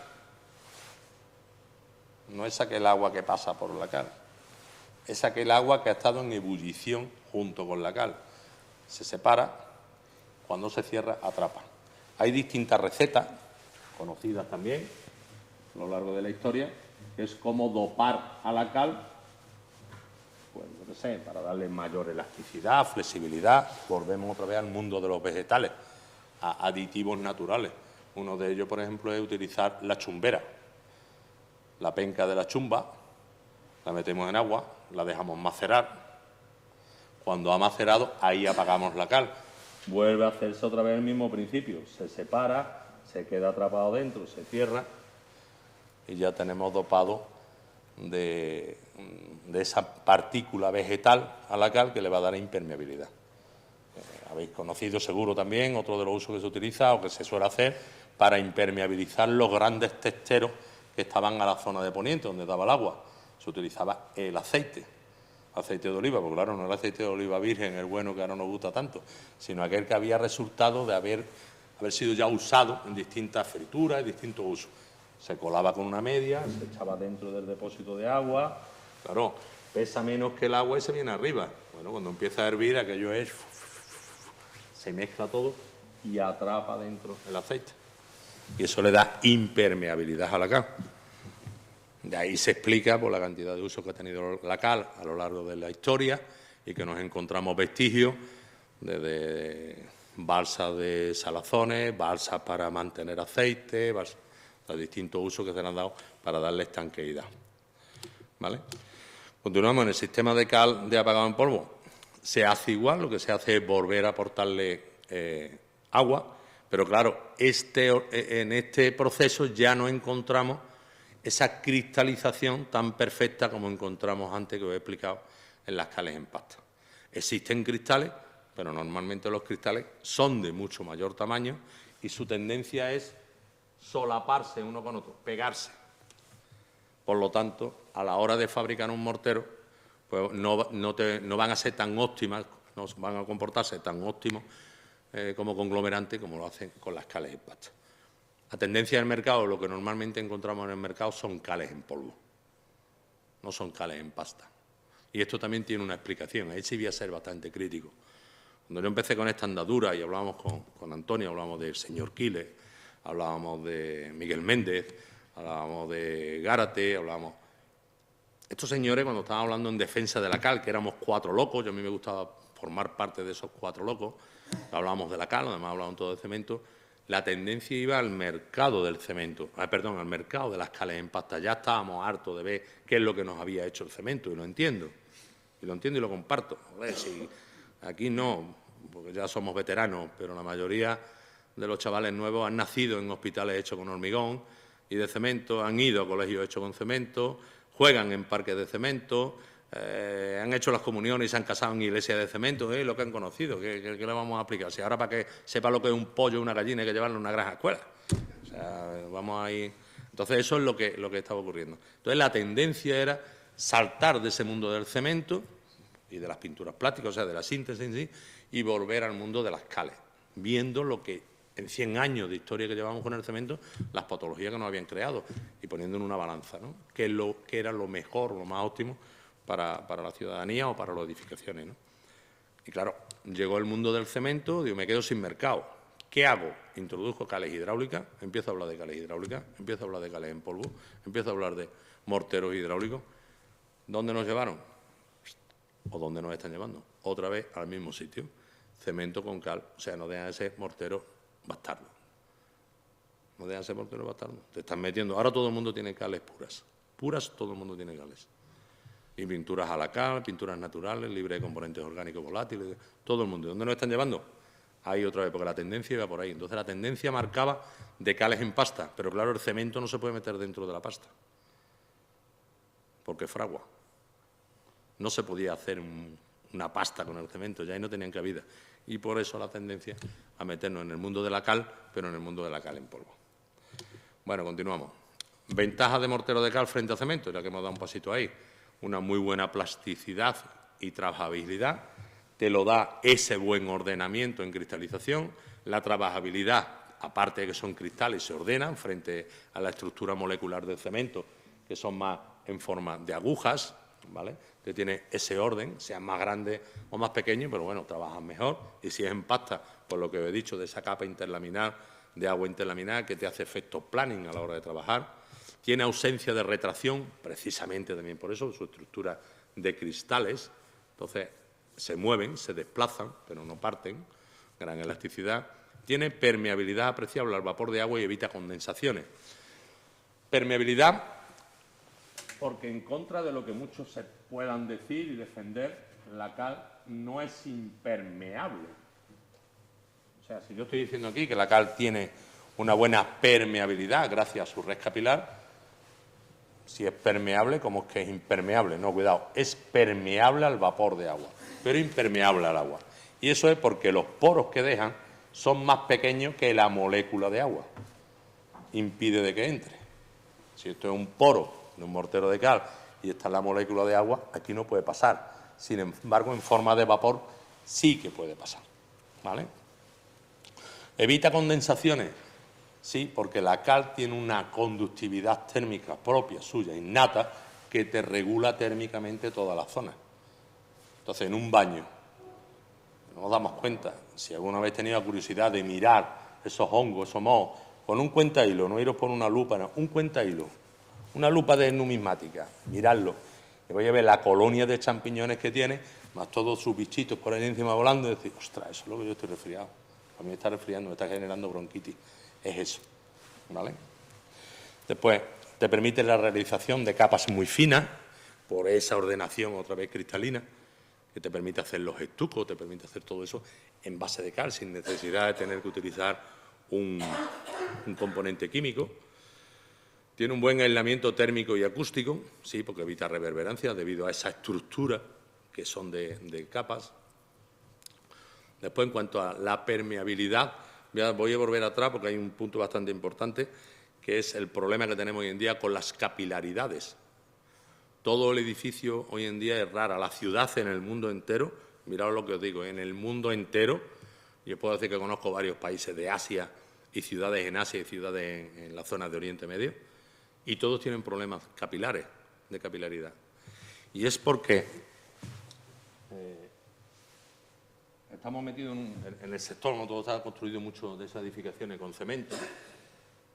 No es aquel agua que pasa por la cal. es aquel agua que ha estado en ebullición junto con la cal. Se separa, cuando se cierra, atrapa. Hay distintas recetas, conocidas también a lo largo de la historia, que es cómo dopar a la cal, pues no sé, para darle mayor elasticidad, flexibilidad. Volvemos otra vez al mundo de los vegetales, a aditivos naturales. Uno de ellos, por ejemplo, es utilizar la chumbera. La penca de la chumba, la metemos en agua, la dejamos macerar. Cuando ha macerado, ahí apagamos la cal. Vuelve a hacerse otra vez el mismo principio. Se separa, se queda atrapado dentro, se cierra y ya tenemos dopado de esa partícula vegetal a la cal que le va a dar impermeabilidad. Habéis conocido seguro también otro de los usos que se utiliza o que se suele hacer para impermeabilizar los grandes testeros que estaban a la zona de poniente, donde daba el agua. Se utilizaba el aceite de oliva, porque claro, no el aceite de oliva virgen, el bueno que ahora nos gusta tanto, sino aquel que había resultado de haber sido ya usado en distintas frituras y distintos usos. Se colaba con una media, se echaba dentro del depósito de agua, claro, pesa menos que el agua y se viene arriba. Bueno, cuando empieza a hervir, aquello es... se mezcla todo y atrapa dentro el aceite. Y eso le da impermeabilidad a la cal. De ahí se explica por la cantidad de usos que ha tenido la cal a lo largo de la historia y que nos encontramos vestigios desde balsas de salazones, balsas para mantener aceite, los distintos usos que se le han dado para darle estanqueidad. ¿Vale? Continuamos en el sistema de cal de apagado en polvo. Se hace igual, lo que se hace es volver a aportarle agua, pero claro, en este proceso ya no encontramos esa cristalización tan perfecta como encontramos antes, que os he explicado, en las cales en pasta. Existen cristales, pero normalmente los cristales son de mucho mayor tamaño y su tendencia es solaparse uno con otro, pegarse. Por lo tanto, a la hora de fabricar un mortero, pues no van a ser tan óptimas, no van a comportarse tan óptimos como conglomerante como lo hacen con las cales en pasta. La tendencia del mercado, lo que normalmente encontramos en el mercado, son cales en polvo, no son cales en pasta. Y esto también tiene una explicación, ahí sí voy a ser bastante crítico. Cuando yo empecé con esta andadura y hablábamos con Antonio, hablábamos del señor Quiles, hablábamos de Miguel Méndez, hablábamos de Gárate, hablábamos... Estos señores, cuando estaban hablando en defensa de la cal, que éramos 4 locos, yo a mí me gustaba formar parte de esos 4 locos, hablábamos de la cal, además hablábamos todo de cemento, la tendencia iba al mercado del cemento, al mercado de las cales en pasta. Ya estábamos hartos de ver qué es lo que nos había hecho el cemento, y lo entiendo y lo comparto. A ver, si aquí no, porque ya somos veteranos, pero la mayoría de los chavales nuevos han nacido en hospitales hechos con hormigón y de cemento, han ido a colegios hechos con cemento, juegan en parques de cemento, han hecho las comuniones y se han casado en iglesias de cemento, lo que han conocido, ¿qué le vamos a aplicar? Si ahora para que sepa lo que es un pollo o una gallina hay que llevarlo a una granja escuela. O sea, vamos ahí. Entonces eso es lo que estaba ocurriendo. Entonces la tendencia era saltar de ese mundo del cemento y de las pinturas plásticas, o sea, de la síntesis en sí, y volver al mundo de las cales, viendo lo que en 100 años de historia que llevamos con el cemento, las patologías que nos habían creado y poniendo en una balanza, ¿no? Que era lo mejor, lo más óptimo para la ciudadanía o para las edificaciones, ¿no? Y claro, llegó el mundo del cemento, digo, me quedo sin mercado. ¿Qué hago? Introduzco cales hidráulicas, empiezo a hablar de cales hidráulicas, empiezo a hablar de cales en polvo, empiezo a hablar de morteros hidráulicos. ¿Dónde nos llevaron? ¿O dónde nos están llevando? Otra vez al mismo sitio. Cemento con cal, o sea, no dejan de ser morteros bastardos. No dejan de ser morteros bastardos. Te están metiendo. Ahora todo el mundo tiene cales puras. Puras, todo el mundo tiene cales. Y pinturas a la cal, pinturas naturales, libres de componentes orgánicos volátiles, todo el mundo. ¿Dónde nos están llevando? Ahí otra vez, porque la tendencia iba por ahí. Entonces la tendencia marcaba de cales en pasta, pero claro, el cemento no se puede meter dentro de la pasta, porque fragua. No se podía hacer una pasta con el cemento, ya ahí no tenían cabida. Y por eso la tendencia a meternos en el mundo de la cal, pero en el mundo de la cal en polvo. Bueno, continuamos. Ventajas de mortero de cal frente a cemento, ya que hemos dado un pasito ahí. Una muy buena plasticidad y trabajabilidad, te lo da ese buen ordenamiento en cristalización, la trabajabilidad, aparte de que son cristales, se ordenan frente a la estructura molecular del cemento, que son más en forma de agujas, ¿vale? que tiene ese orden, sean más grandes o más pequeños, pero bueno, trabajan mejor. Y si es en pasta, por lo que os he dicho, de esa capa interlaminar, de agua interlaminar, que te hace efecto planning a la hora de trabajar. Tiene ausencia de retracción, precisamente también por eso, su estructura de cristales. Entonces, se mueven, se desplazan, pero no parten, gran elasticidad. Tiene permeabilidad apreciable al vapor de agua y evita condensaciones. Permeabilidad, porque en contra de lo que muchos se puedan decir y defender, la cal no es impermeable. O sea, si yo estoy diciendo aquí que la cal tiene una buena permeabilidad gracias a su red capilar, si es permeable, ¿cómo es que es impermeable? No, cuidado, es permeable al vapor de agua, pero impermeable al agua. Y eso es porque los poros que dejan son más pequeños que la molécula de agua. Impide de que entre. Si esto es un poro de un mortero de cal y esta es la molécula de agua, aquí no puede pasar. Sin embargo, en forma de vapor sí que puede pasar. ¿Vale? ¿Evita condensaciones? Sí, porque la cal tiene una conductividad térmica propia, suya, innata, que te regula térmicamente toda la zona. Entonces, en un baño, nos damos cuenta, si alguna vez tenéis la curiosidad de mirar esos hongos, esos mohos, con un cuentahilo, no iros por una lupa, no, un cuentahilo, una lupa de numismática, miradlo, y vais a ver la colonia de champiñones que tiene, más todos sus bichitos por ahí encima volando, y decir, ostras, eso es lo que yo estoy resfriado. A mí me está resfriando, me está generando bronquitis. Es eso, ¿vale? Después, te permite la realización de capas muy finas, por esa ordenación otra vez cristalina, que te permite hacer los estucos, te permite hacer todo eso en base de cal, sin necesidad de tener que utilizar un componente químico. Tiene un buen aislamiento térmico y acústico, sí, porque evita reverberancia debido a esa estructura que son de capas. Después, en cuanto a la permeabilidad, voy a volver atrás porque hay un punto bastante importante, que es el problema que tenemos hoy en día con las capilaridades. Todo el edificio hoy en día es rara. La ciudad en el mundo entero, mirad lo que os digo, en el mundo entero, yo puedo decir que conozco varios países de Asia y ciudades en Asia y ciudades en la zona de Oriente Medio, y todos tienen problemas capilares, de capilaridad. Y es porque estamos metidos en el sector, no todo está construido mucho de esas edificaciones con cemento,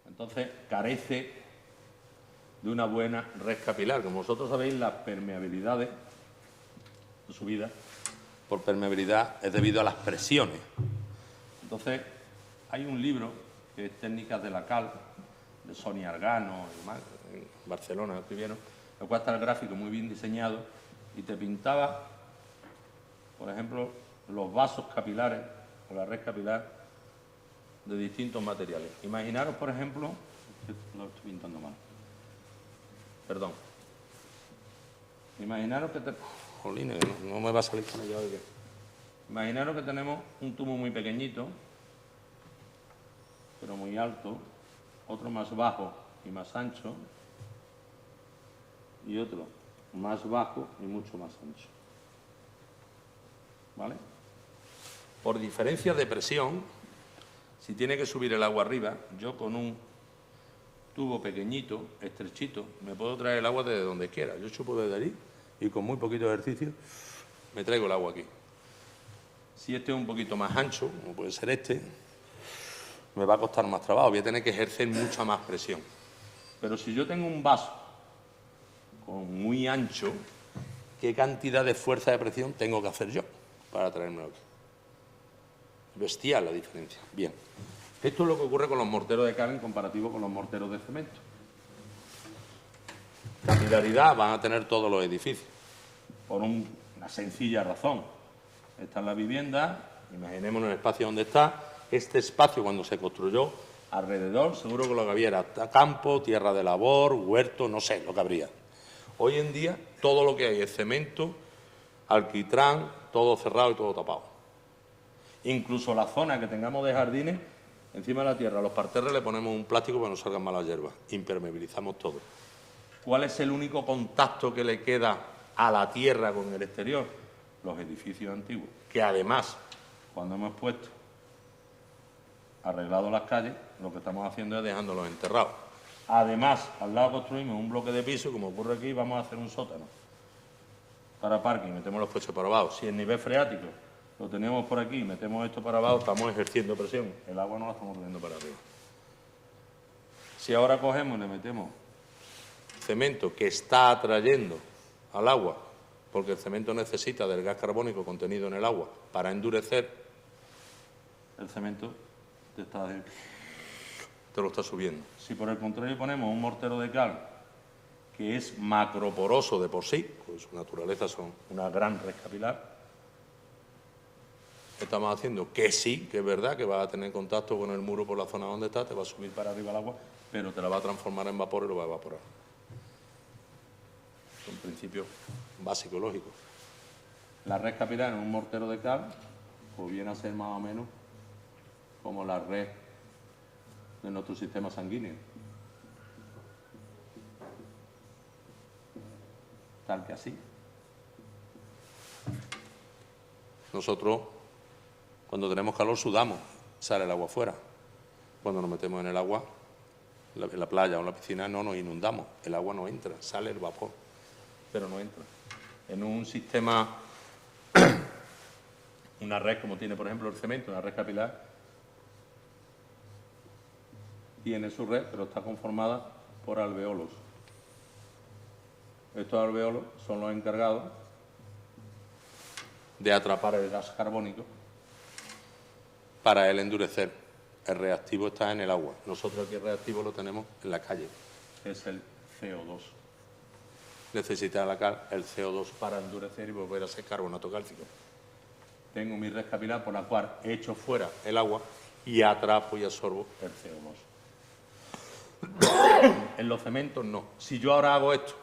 entonces carece de una buena red capilar. Como vosotros sabéis, las permeabilidades de subida por permeabilidad es debido a las presiones. Entonces, hay un libro que es Técnicas de la cal, de Sonia Argano, en Barcelona, lo escribieron, el cual está el gráfico muy bien diseñado y te pintaba, por ejemplo, los vasos capilares o la red capilar de distintos materiales. Imaginaros, por ejemplo, lo estoy pintando mal, perdón. Imaginaros que jolines, no me va a salir con ello. Imaginaros que tenemos un tubo muy pequeñito, pero muy alto, otro más bajo y más ancho, y otro más bajo y mucho más ancho. ¿Vale? Por diferencia de presión, si tiene que subir el agua arriba, yo con un tubo pequeñito, estrechito, me puedo traer el agua desde donde quiera. Yo chupo desde allí y con muy poquito ejercicio me traigo el agua aquí. Si este es un poquito más ancho, como puede ser este, me va a costar más trabajo, voy a tener que ejercer mucha más presión. Pero si yo tengo un vaso con muy ancho, ¿qué cantidad de fuerza de presión tengo que hacer yo para traérmelo aquí? Bestial la diferencia. Bien, esto es lo que ocurre con los morteros de cal en comparativo con los morteros de cemento. Capilaridad van a tener todos los edificios, por una sencilla razón. Esta es la vivienda, imaginémonos el espacio donde está. Este espacio, cuando se construyó, alrededor, seguro que lo que había era campo, tierra de labor, huerto, no sé lo que habría. Hoy en día, todo lo que hay es cemento, alquitrán, todo cerrado y todo tapado. Incluso la zona que tengamos de jardines, encima de la tierra, a los parterres le ponemos un plástico para que no salgan malas hierbas. Impermeabilizamos todo. ¿Cuál es el único contacto que le queda a la tierra con el exterior? Los edificios antiguos, que además, cuando hemos puesto arreglado las calles, lo que estamos haciendo es dejándolos enterrados. Además, al lado construimos un bloque de piso, como ocurre aquí, vamos a hacer un sótano. para parking, metemos los coches para abajo. Si el nivel freático lo tenemos por aquí, metemos esto para abajo, estamos ejerciendo presión. El agua no la estamos poniendo para arriba. Si ahora cogemos y le metemos cemento que está atrayendo al agua, porque el cemento necesita del gas carbónico contenido en el agua para endurecer, el cemento te lo está subiendo. Si por el contrario ponemos un mortero de cal que es macroporoso de por sí, pues su naturaleza son una gran red capilar, estamos haciendo que sí, que es verdad que va a tener contacto con el muro por la zona donde está, te va a subir para arriba el agua, pero te la va a transformar en vapor y lo va a evaporar. Es un principio básico, lógico. La red capilar en un mortero de cal pues viene a ser más o menos como la red de nuestro sistema sanguíneo. Tal que así. Nosotros, cuando tenemos calor, sudamos, sale el agua afuera. Cuando nos metemos en el agua, en la playa o en la piscina, no nos inundamos. El agua no entra, sale el vapor, pero no entra. En un sistema, una red como tiene, por ejemplo, el cemento, una red capilar, tiene su red, pero está conformada por alveolos. Estos alveolos son los encargados de atrapar el gas carbónico para el endurecer. El reactivo está en el agua. Nosotros aquí el reactivo lo tenemos en la calle. Es el CO2. Necesita la cal el CO2 para endurecer y volver a ser carbonato cálcico. Tengo mi red capilar por la cual echo fuera el agua y atrapo y absorbo el CO2. En los cementos no. Si yo ahora hago esto,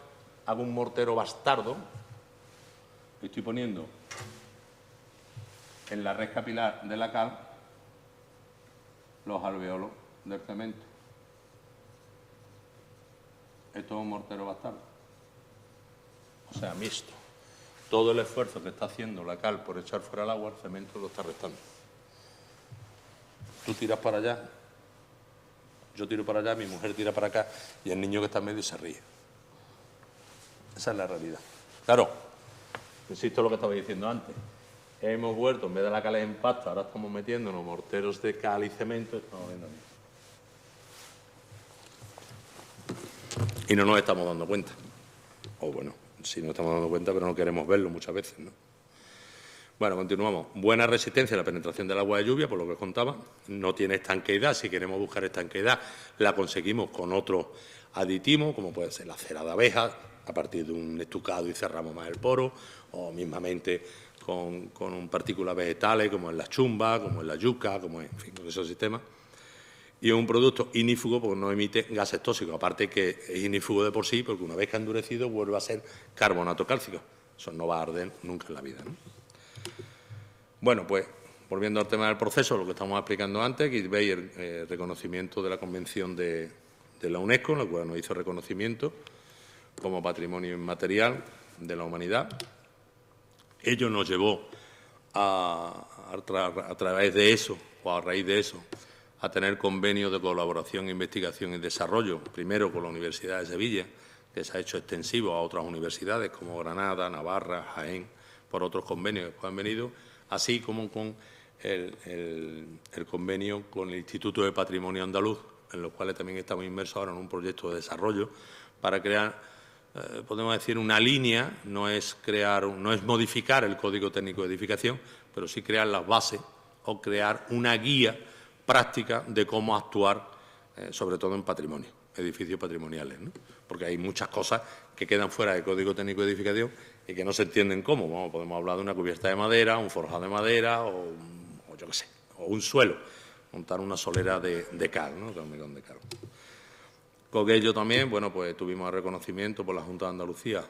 hago un mortero bastardo, estoy poniendo en la red capilar de la cal los alveolos del cemento. Esto es un mortero bastardo. O sea, mixto. Todo el esfuerzo que está haciendo la cal por echar fuera el agua, el cemento lo está restando. Tú tiras para allá, yo tiro para allá, mi mujer tira para acá y el niño que está en medio se ríe. Esa es la realidad. Claro, insisto en lo que estaba diciendo antes. Hemos vuelto, en vez de la cal en pasta, ahora estamos metiéndonos morteros de cal y cemento. Estamos viendo aquí. Y no nos estamos dando cuenta. O bueno, sí nos estamos dando cuenta, pero no queremos verlo muchas veces, ¿no? Bueno, continuamos. Buena resistencia a la penetración del agua de lluvia, por lo que os contaba. No tiene estanqueidad. Si queremos buscar estanqueidad, la conseguimos con otros aditivos, como puede ser la cera de abeja, a partir de un estucado y cerramos más el poro, o mismamente con partículas vegetales, como en la chumba, como en la yuca, como en fin, con esos sistemas. Y es un producto inífugo porque no emite gases tóxicos, aparte que es inífugo de por sí, porque una vez que ha endurecido vuelve a ser carbonato cálcico. Eso no va a arder nunca en la vida, ¿no? Bueno, pues, volviendo al tema del proceso, lo que estamos explicando antes, aquí veis el reconocimiento de la Convención de la UNESCO, en la cual nos hizo reconocimiento como patrimonio inmaterial de la humanidad. Ello nos llevó a través de eso, o a raíz de eso, a tener convenios de colaboración, investigación y desarrollo, primero con la Universidad de Sevilla, que se ha hecho extensivo a otras universidades como Granada, Navarra, Jaén, por otros convenios que han venido, así como con el convenio con el Instituto de Patrimonio Andaluz, en los cuales también estamos inmersos ahora en un proyecto de desarrollo para crear, podemos decir, una línea, no es modificar el Código Técnico de Edificación, pero sí crear las bases o crear una guía práctica de cómo actuar, sobre todo en patrimonio, edificios patrimoniales, ¿no? Porque hay muchas cosas que quedan fuera del Código Técnico de Edificación y que no se entienden cómo. Bueno, podemos hablar de una cubierta de madera, un forjado de madera o yo qué sé, o un suelo, montar una solera de cal, ¿no? De hormigón de cal. Con ello también, bueno, pues tuvimos el reconocimiento por la Junta de Andalucía,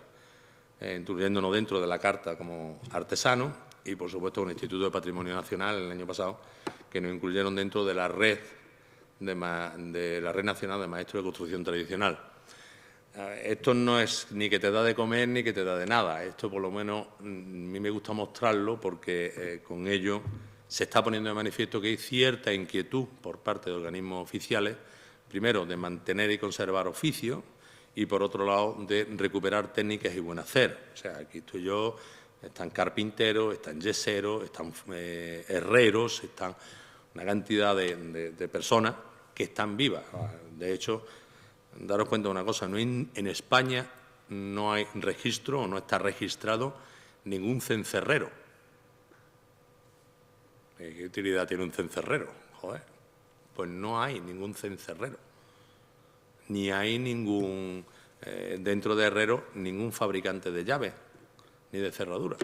incluyéndonos dentro de la Carta como artesanos y, por supuesto, un Instituto de Patrimonio Nacional el año pasado, que nos incluyeron dentro de la red de la Red Nacional de Maestros de Construcción Tradicional. Esto no es ni que te da de comer ni que te da de nada. Esto, por lo menos, a mí me gusta mostrarlo porque con ello se está poniendo de manifiesto que hay cierta inquietud por parte de organismos oficiales, primero, de mantener y conservar oficios y, por otro lado, de recuperar técnicas y buen hacer. O sea, aquí estoy yo, están carpinteros, están yeseros, están herreros, están una cantidad de personas que están vivas. De hecho, daros cuenta de una cosa, en España no hay registro o no está registrado ningún cencerrero. ¿Qué utilidad tiene un cencerrero? Joder, pues no hay ningún cencerrero. Ni hay ningún, dentro de herrero, ningún fabricante de llaves ni de cerraduras.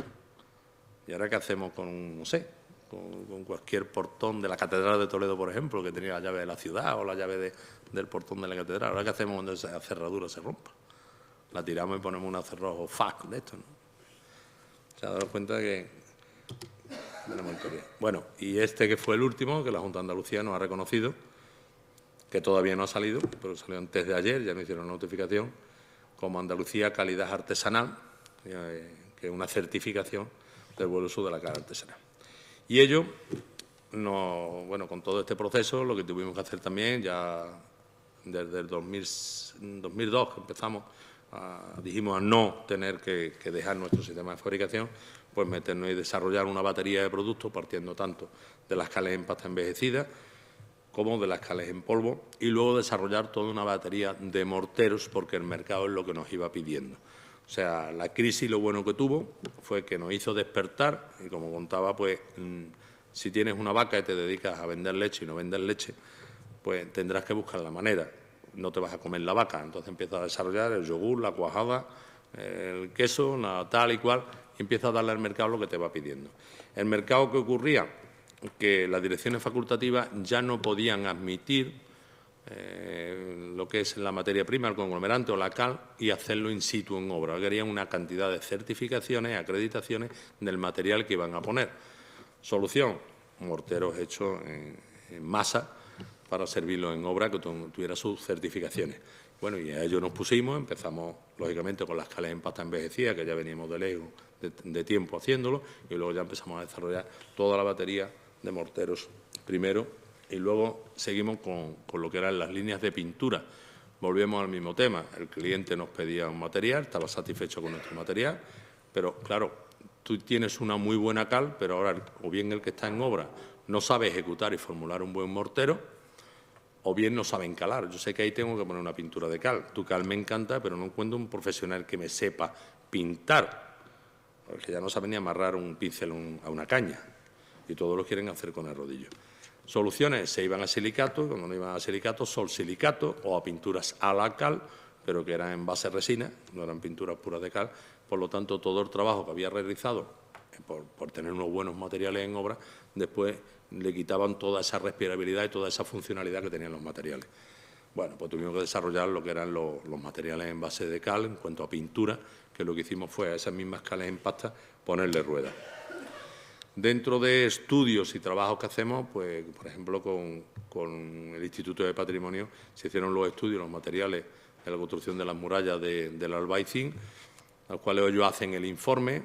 ¿Y ahora qué hacemos con, no sé, con cualquier portón de la Catedral de Toledo, por ejemplo, que tenía la llave de la ciudad o la llave del portón de la Catedral? ¿Ahora qué hacemos cuando esa cerradura se rompa? La tiramos y ponemos un cerrojo FAC de esto, ¿no? O sea, daros cuenta que tenemos historia. Bueno, y este que fue el último, que la Junta de Andalucía nos ha reconocido, que todavía no ha salido, pero salió antes de ayer, ya me hicieron la notificación, como Andalucía Calidad Artesanal, que es una certificación del buen uso de la cal artesanal. Y ello, bueno, con todo este proceso, lo que tuvimos que hacer también, ya desde el 2002 que empezamos, dijimos a no tener que dejar nuestro sistema de fabricación, pues meternos y desarrollar una batería de productos partiendo tanto de las cales en pasta envejecida como de las cales en polvo, y luego desarrollar toda una batería de morteros, porque el mercado es lo que nos iba pidiendo. O sea, la crisis lo bueno que tuvo fue que nos hizo despertar, y como contaba, pues si tienes una vaca y te dedicas a vender leche y no vender leche, pues tendrás que buscar la manera. No te vas a comer la vaca, entonces empiezas a desarrollar el yogur, la cuajada, el queso, tal y cual, y empiezas a darle al mercado lo que te va pidiendo. El mercado, ¿qué ocurría? Que las direcciones facultativas ya no podían admitir lo que es la materia prima, el conglomerante o la cal, y hacerlo in situ en obra. Querían una cantidad de certificaciones, acreditaciones del material que iban a poner. Solución, morteros hechos en masa para servirlo en obra, que tuviera sus certificaciones. Bueno, y a ello nos pusimos, empezamos, lógicamente, con las cales en pasta envejecida, que ya veníamos de lejos, de tiempo haciéndolo, y luego ya empezamos a desarrollar toda la batería de morteros primero, y luego seguimos con lo que eran las líneas de pintura. Volvemos al mismo tema. El cliente nos pedía un material, estaba satisfecho con nuestro material, pero, claro, tú tienes una muy buena cal, pero ahora, o bien el que está en obra no sabe ejecutar y formular un buen mortero, o bien no sabe encalar. Yo sé que ahí tengo que poner una pintura de cal. Tu cal me encanta, pero no encuentro un profesional que me sepa pintar, porque ya no sabe ni amarrar un pincel a una caña, y todos lo quieren hacer con el rodillo. Soluciones, se iban a silicato, cuando no iban a silicato, sol silicato o a pinturas a la cal, pero que eran en base resina, no eran pinturas puras de cal. Por lo tanto, todo el trabajo que había realizado por tener unos buenos materiales en obra, después le quitaban toda esa respirabilidad y toda esa funcionalidad que tenían los materiales. Bueno, pues tuvimos que desarrollar lo que eran los materiales en base de cal en cuanto a pintura, que lo que hicimos fue a esas mismas cales en pasta ponerle ruedas. Dentro de estudios y trabajos que hacemos, pues, por ejemplo, con el Instituto de Patrimonio se hicieron los estudios, los materiales de la construcción de las murallas del Albaicín, al cual ellos hacen el informe,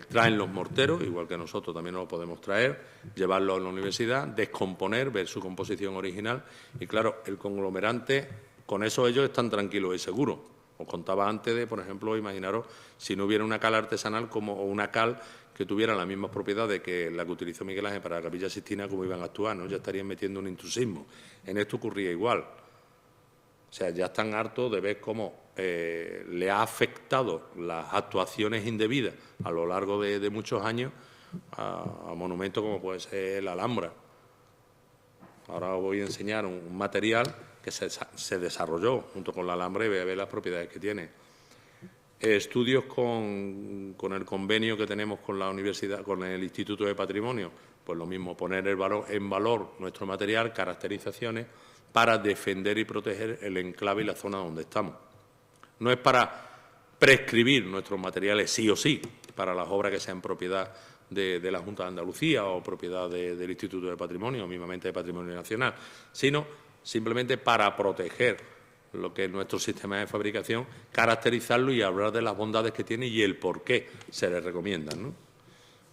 traen los morteros, igual que nosotros también nos lo podemos traer, llevarlos a la universidad, descomponer, ver su composición original, y claro, el conglomerante, con eso ellos están tranquilos y seguros. Os contaba antes de, por ejemplo, imaginaros si no hubiera una cal artesanal o una cal que tuviera las mismas propiedades que la que utilizó Miguel Ángel para la Capilla Sixtina, ¿cómo iban a actuar? ¿No? Ya estarían metiendo un intrusismo. En esto ocurría igual. O sea, ya están hartos de ver cómo le ha afectado las actuaciones indebidas a lo largo de muchos años a monumentos como puede ser la Alhambra. Ahora os voy a enseñar un material que se desarrolló junto con la Alhambra y voy a ver las propiedades que tiene. Estudios con el convenio que tenemos con la universidad, con el Instituto de Patrimonio, pues lo mismo, poner en valor nuestro material, caracterizaciones, para defender y proteger el enclave y la zona donde estamos. No es para prescribir nuestros materiales sí o sí, para las obras que sean propiedad de la Junta de Andalucía o propiedad del Instituto de Patrimonio o mismamente de Patrimonio Nacional, sino simplemente para proteger lo que es nuestro sistema de fabricación, caracterizarlo y hablar de las bondades que tiene y el por qué se le recomiendan, ¿no?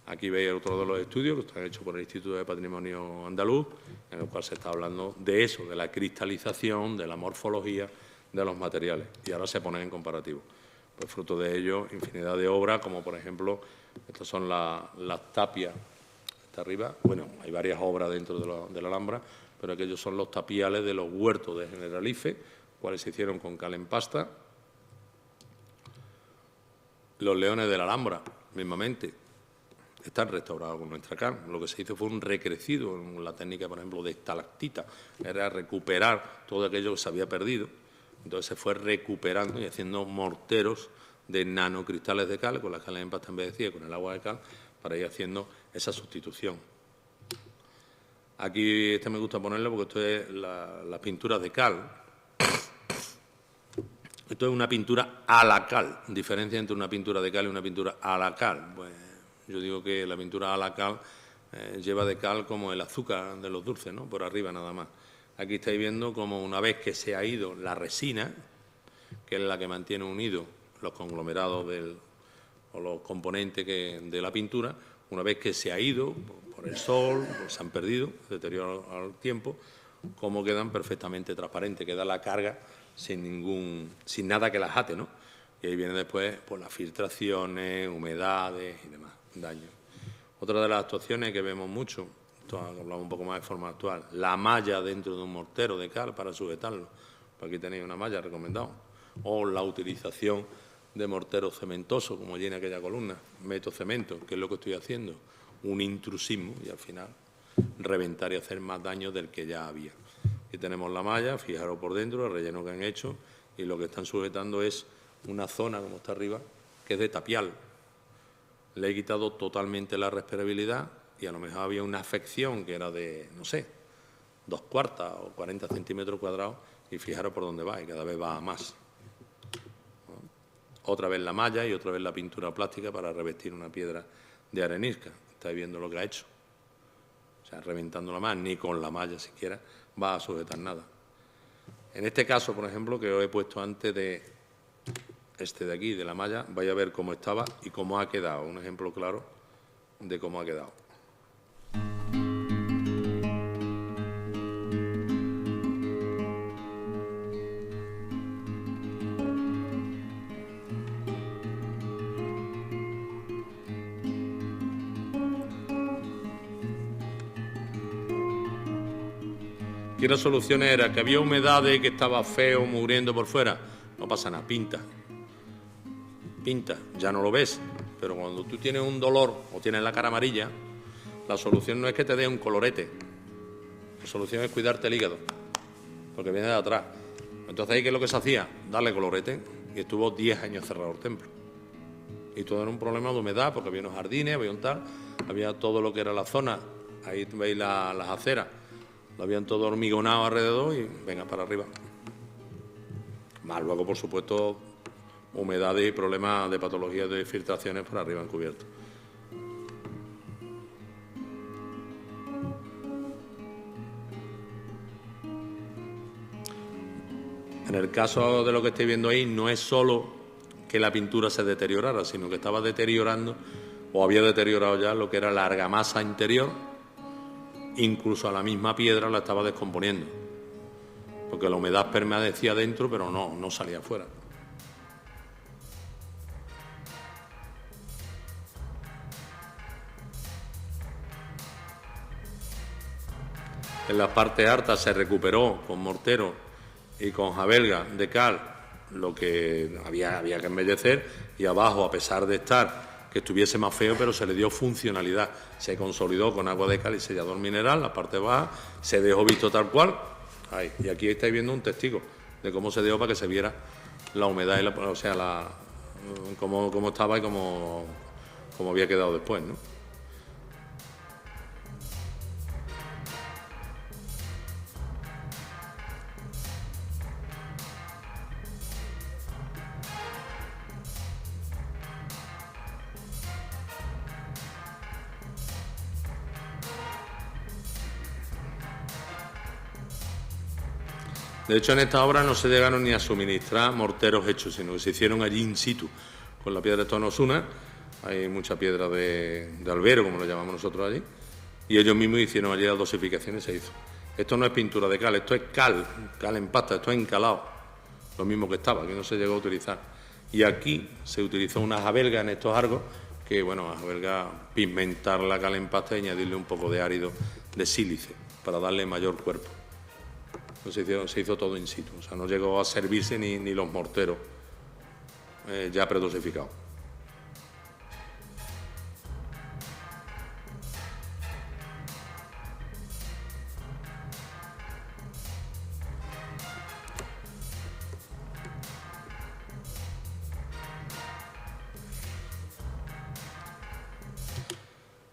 Aquí veis otro de los estudios que están hechos por el Instituto de Patrimonio Andaluz, en el cual se está hablando de eso, de la cristalización, de la morfología de los materiales, y ahora se ponen en comparativo. Pues fruto de ello, infinidad de obras, como por ejemplo, estas son las tapias, está arriba, bueno, hay varias obras dentro de la Alhambra, pero aquellos son los tapiales de los huertos de Generalife, cuales se hicieron con cal en pasta. Los leones de la Alhambra, mismamente, están restaurados con nuestra cal. Lo que se hizo fue un recrecido en la técnica, por ejemplo, de estalactita, era recuperar todo aquello que se había perdido. Entonces se fue recuperando y haciendo morteros de nanocristales de cal, con las cales en pasta envejecida y con el agua de cal, para ir haciendo esa sustitución. Aquí me gusta ponerlo porque esto es las pinturas de cal. Esto es una pintura a la cal. Diferencia entre una pintura de cal y una pintura a la cal. Pues yo digo que la pintura a la cal lleva de cal como el azúcar de los dulces, ¿no? Por arriba nada más. Aquí estáis viendo como una vez que se ha ido la resina, que es la que mantiene unidos los conglomerados o los componentes de la pintura, una vez que se ha ido por el sol, pues se han perdido, deterioro al tiempo, como quedan perfectamente transparentes, queda la carga sin nada que las ate, ¿no? Y ahí viene después pues, las filtraciones, humedades y demás, daños. Otra de las actuaciones que vemos mucho, esto hablamos un poco más de forma actual, la malla dentro de un mortero de cal para sujetarlo. Pues aquí tenéis una malla recomendado. O la utilización de morteros cementosos, como llena aquella columna, meto cemento, que es lo que estoy haciendo, un intrusismo y al final reventar y hacer más daño del que ya había. Aquí tenemos la malla, fijaros por dentro, el relleno que han hecho y lo que están sujetando es una zona, como está arriba, que es de tapial. Le he quitado totalmente la respirabilidad y a lo mejor había una afección que era de, no sé, 2/4 o 40 centímetros cuadrados y fijaros por dónde va y cada vez va a más. Otra vez la malla y otra vez la pintura plástica para revestir una piedra de arenisca. Estáis viendo lo que ha hecho. O sea, reventándola más, ni con la malla siquiera va a sujetar nada. En este caso, por ejemplo, que os he puesto antes de este de aquí, de la malla, vais a ver cómo estaba y cómo ha quedado. Un ejemplo claro de cómo ha quedado. Y la solución era que había humedades, que estaba feo, muriendo por fuera. No pasa nada, pinta. Pinta, ya no lo ves. Pero cuando tú tienes un dolor o tienes la cara amarilla, la solución no es que te dé un colorete. La solución es cuidarte el hígado, porque viene de atrás. Entonces, ¿ahí qué es lo que se hacía? Darle colorete. Y estuvo 10 años cerrado el templo. Y todo era un problema de humedad, porque había unos jardines, había un tal, había todo lo que era la zona. Ahí veis las aceras. Lo habían todo hormigonado alrededor y venga para arriba. Más luego, por supuesto, humedades y problemas de patologías de filtraciones por arriba encubiertos. En el caso de lo que estáis viendo ahí, no es solo que la pintura se deteriorara, sino que estaba deteriorando, o había deteriorado ya lo que era la argamasa interior. Incluso a la misma piedra la estaba descomponiendo, porque la humedad permanecía dentro, pero no salía afuera. En las partes altas se recuperó con mortero y con jabelga de cal lo que había que embellecer, y abajo, a pesar de estar que estuviese más feo, pero se le dio funcionalidad. Se consolidó con agua de cal y sellador mineral, la parte baja, se dejó visto tal cual. Ahí. Y aquí estáis viendo un testigo de cómo se dejó para que se viera la humedad, cómo estaba y cómo había quedado después, ¿no? De hecho, en esta obra no se llegaron ni a suministrar morteros hechos, sino que se hicieron allí in situ, con la piedra de Tonosuna. Hay mucha piedra de albero, como lo llamamos nosotros allí, y ellos mismos hicieron allí las dosificaciones y se hizo. Esto no es pintura de cal, esto es cal en pasta, esto es encalado. lo mismo que estaba, que no se llegó a utilizar. Y aquí se utilizó unas jabelgas en estos arcos, que, bueno, las jabelgas, pigmentar la cal en pasta y añadirle un poco de árido de sílice para darle mayor cuerpo. Entonces se hizo todo in situ, o sea, no llegó a servirse ni los morteros ya predosificados.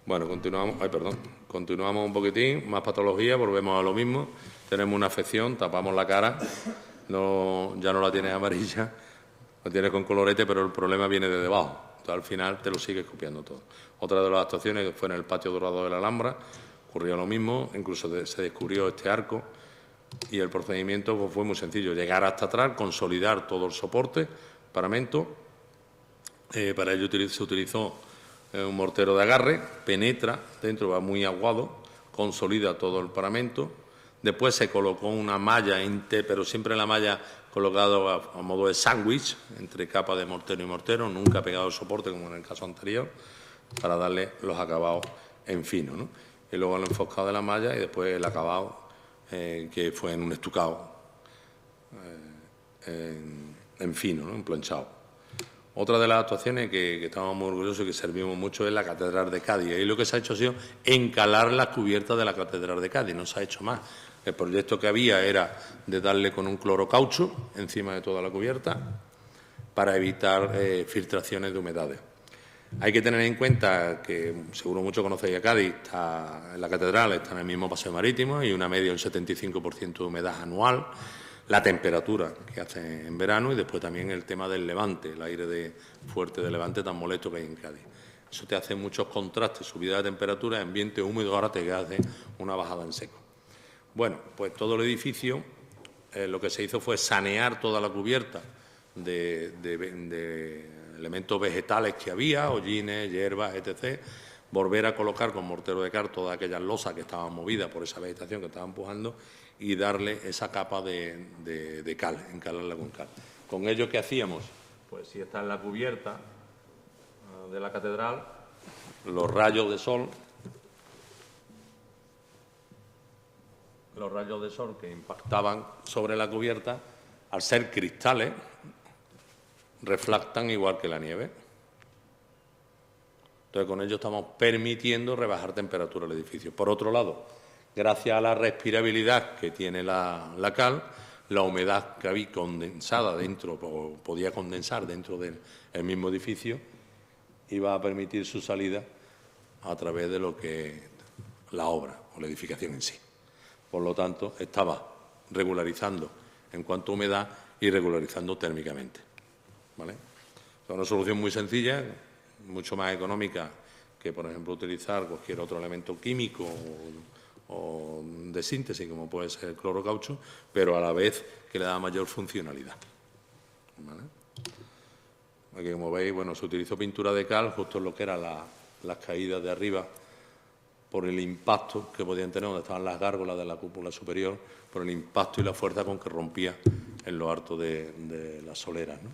Bueno, continuamos un poquitín, más patología, volvemos a lo mismo. Tenemos una afección, tapamos la cara, ya no la tienes amarilla, la tienes con colorete, pero el problema viene de debajo. Entonces, al final te lo sigues copiando todo. Otra de las actuaciones fue en el patio dorado de la Alhambra, ocurrió lo mismo, incluso se descubrió este arco y el procedimiento pues, fue muy sencillo, llegar hasta atrás, consolidar todo el soporte, paramento. Para ello se utilizó un mortero de agarre, penetra dentro, va muy aguado, consolida todo el paramento. Después se colocó una malla, pero siempre la malla colocada a modo de sándwich, entre capa de mortero y mortero, nunca pegado al soporte como en el caso anterior, para darle los acabados en fino, ¿no? Y luego el enfoscado de la malla y después el acabado, que fue en un estucado en fino, ¿no? En planchado. Otra de las actuaciones que estábamos muy orgullosos y que servimos mucho es la Catedral de Cádiz. Y lo que se ha hecho ha sido encalar las cubiertas de la Catedral de Cádiz, no se ha hecho más. El proyecto que había era de darle con un clorocaucho encima de toda la cubierta para evitar filtraciones de humedades. Hay que tener en cuenta que, seguro muchos conocéis a Cádiz, en la Catedral está en el mismo paseo marítimo y una media de un 75% de humedad anual. La temperatura que hace en verano y después también el tema del levante, el aire fuerte de levante tan molesto que hay en Cádiz. Eso te hace muchos contrastes, subida de temperatura, ambiente húmedo, ahora te hace una bajada en seco. Bueno, pues todo el edificio lo que se hizo fue sanear toda la cubierta de elementos vegetales que había, hollines, hierbas, etc., volver a colocar con mortero de cal todas aquellas losas que estaban movidas por esa vegetación que estaba empujando y darle esa capa de cal, encalarla con cal. ¿Con ello qué hacíamos? Pues si está en la cubierta de la catedral, los rayos de sol que impactaban sobre la cubierta, al ser cristales, refractan igual que la nieve. Entonces, con ello estamos permitiendo rebajar temperatura del edificio. Por otro lado, gracias a la respirabilidad que tiene la cal, la humedad que había condensada dentro, o podía condensar dentro del mismo edificio, iba a permitir su salida a través de lo que la obra o la edificación en sí. Por lo tanto, estaba regularizando en cuanto a humedad y regularizando térmicamente. ¿Vale? Es una solución muy sencilla, mucho más económica que, por ejemplo, utilizar cualquier otro elemento químico o de síntesis, como puede ser el clorocaucho, pero a la vez que le da mayor funcionalidad. ¿Vale? Aquí, como veis, bueno, se utilizó pintura de cal justo en lo que eran las caídas de arriba por el impacto que podían tener donde estaban las gárgolas de la cúpula superior, por el impacto y la fuerza con que rompía en lo alto de las soleras, ¿no?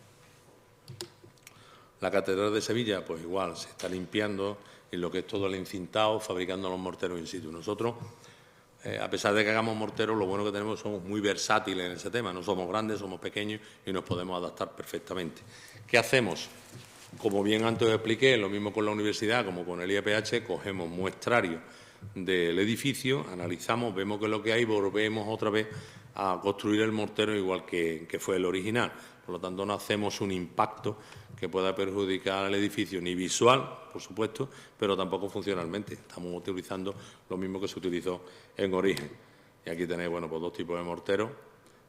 La Catedral de Sevilla, pues igual, se está limpiando en lo que es todo el encintado, fabricando los morteros in situ. Nosotros, a pesar de que hagamos morteros, lo bueno que tenemos, somos muy versátiles en ese tema. No somos grandes, somos pequeños y nos podemos adaptar perfectamente. ¿Qué hacemos? Como bien antes os expliqué, lo mismo con la universidad como con el IEPH, cogemos muestrario del edificio, analizamos, vemos qué es lo que hay, volvemos otra vez a construir el mortero igual que fue el original. Por lo tanto, no hacemos un impacto que pueda perjudicar al edificio, ni visual, por supuesto, pero tampoco funcionalmente. Estamos utilizando lo mismo que se utilizó en origen. Y aquí tenéis, bueno, pues dos tipos de morteros,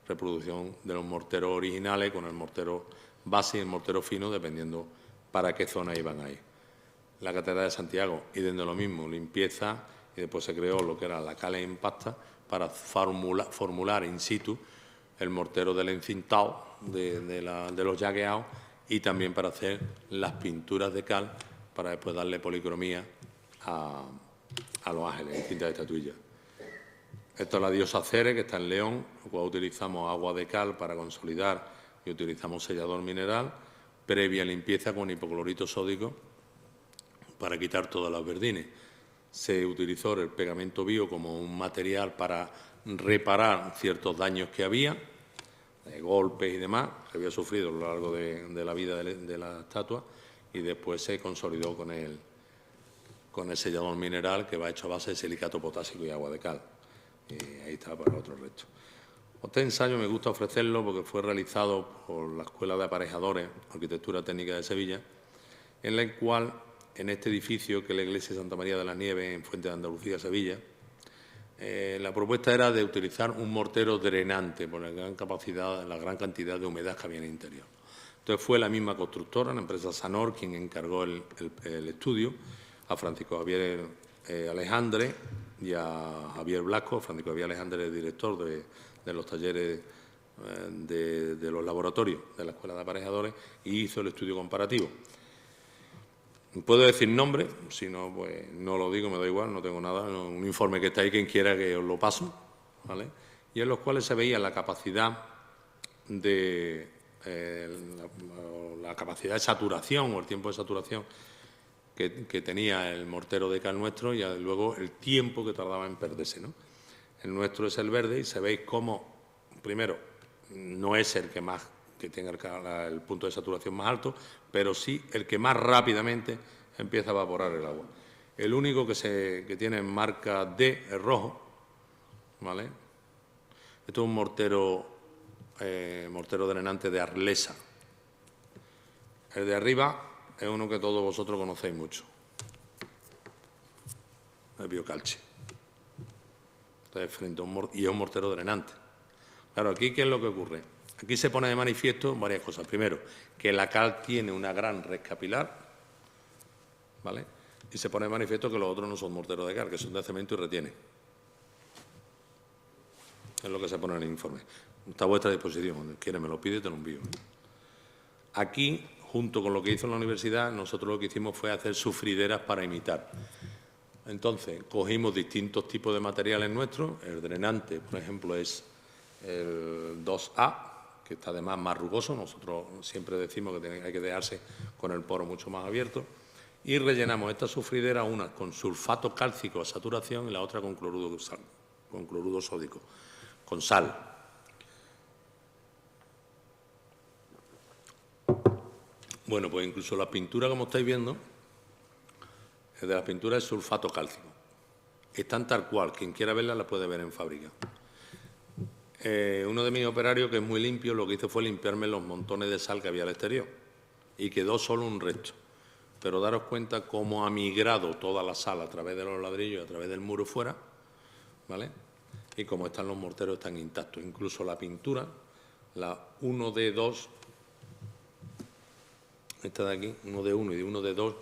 reproducción de los morteros originales con el mortero base y el mortero fino, dependiendo para qué zona iban ahí. La Catedral de Santiago, y desde lo mismo, limpieza, y después se creó lo que era la cal en pasta para formular in situ el mortero del encintado, de los llagueados, y también para hacer las pinturas de cal para después darle policromía a los ángeles en cinta de estatuilla. Esto es la diosa Ceres, que está en León, lo cual utilizamos agua de cal para consolidar y utilizamos sellador mineral previa limpieza con hipoclorito sódico para quitar todas las verdines. Se utilizó el pegamento bio como un material para reparar ciertos daños que había, golpes y demás, que había sufrido a lo largo de la vida de la estatua, y después se consolidó con el sellador mineral, que va hecho a base de silicato potásico y agua de cal. Y ahí está para otro resto. Este ensayo me gusta ofrecerlo porque fue realizado por la Escuela de Aparejadores, Arquitectura Técnica de Sevilla, en la cual, en este edificio, que es la Iglesia de Santa María de las Nieves, en Fuente de Andalucía, Sevilla, la propuesta era de utilizar un mortero drenante por la gran cantidad de humedad que había en el interior. Entonces fue la misma constructora, la empresa Sanor, quien encargó el estudio, a Francisco Javier Alejandre y a Javier Blasco. Francisco Javier Alejandre es director de los talleres de los laboratorios de la Escuela de Aparejadores, y hizo el estudio comparativo. Puedo decir nombre, si no, pues no lo digo, me da igual, no tengo nada, un informe que está ahí, quien quiera que os lo paso, ¿vale? Y en los cuales se veía la capacidad de saturación o el tiempo de saturación que tenía el mortero de cal nuestro, y luego el tiempo que tardaba en perderse, ¿no? El nuestro es el verde, y sabéis cómo, primero, no es el que tenga el punto de saturación más alto, pero sí el que más rápidamente empieza a evaporar el agua. El único que tiene marca D es rojo, ¿vale? Esto es un mortero drenante de Arlesa. El de arriba es uno que todos vosotros conocéis mucho, el Biocalchi. Entonces, frente a y es un mortero drenante. Claro, aquí, ¿qué es lo que ocurre? Aquí se pone de manifiesto varias cosas. Primero, que la cal tiene una gran red capilar, ¿vale? Y se pone de manifiesto que los otros no son morteros de cal, que son de cemento y retienen. Es lo que se pone en el informe. Está a vuestra disposición. Cuando quieres me lo pide y te lo envío. Aquí, junto con lo que hizo en la universidad, nosotros lo que hicimos fue hacer sufrideras para imitar. Entonces, cogimos distintos tipos de materiales nuestros. El drenante, por ejemplo, es el 2A, que está además más rugoso. Nosotros siempre decimos que hay que dejarse con el poro mucho más abierto. Y rellenamos esta sufridera, una con sulfato cálcico a saturación y la otra con cloruro sódico, con sal. Bueno, pues incluso la pintura, como estáis viendo, de la pintura es sulfato cálcico. Están tal cual, quien quiera verla la puede ver en fábrica. Uno de mis operarios, que es muy limpio, lo que hizo fue limpiarme los montones de sal que había al exterior y quedó solo un resto. Pero daros cuenta cómo ha migrado toda la sal a través de los ladrillos, a través del muro fuera, ¿vale? Y como están los morteros, están intactos. Incluso la pintura, la 1D2, esta de aquí, 1D1 y 1D2,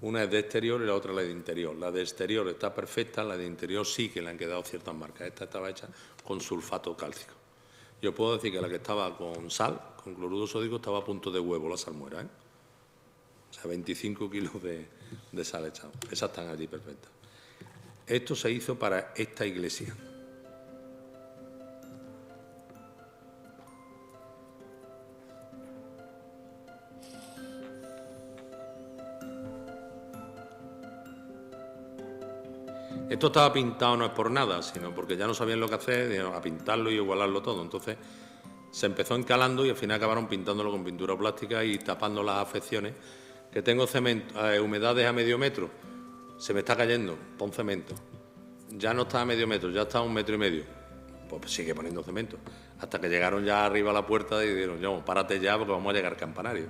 una es de exterior y la otra la de interior. La de exterior está perfecta, la de interior sí que le han quedado ciertas marcas. Esta estaba hecha con sulfato cálcico. Yo puedo decir que la que estaba con sal, con cloruro sódico, estaba a punto de huevo la salmuera, ¿eh? O sea, 25 kilos de sal echado. Esas están allí perfectas. Esto se hizo para esta iglesia. Esto estaba pintado no es por nada, sino porque ya no sabían lo que hacer, dijeron, a pintarlo y igualarlo todo. Entonces se empezó encalando y al final acabaron pintándolo con pintura plástica y tapando las afecciones. Que tengo cemento, humedades a medio metro, se me está cayendo, pon cemento. Ya no está a medio metro, ya está a 1,5 metros. Pues sigue poniendo cemento. Hasta que llegaron ya arriba a la puerta y dijeron, no, párate ya porque vamos a llegar al campanario.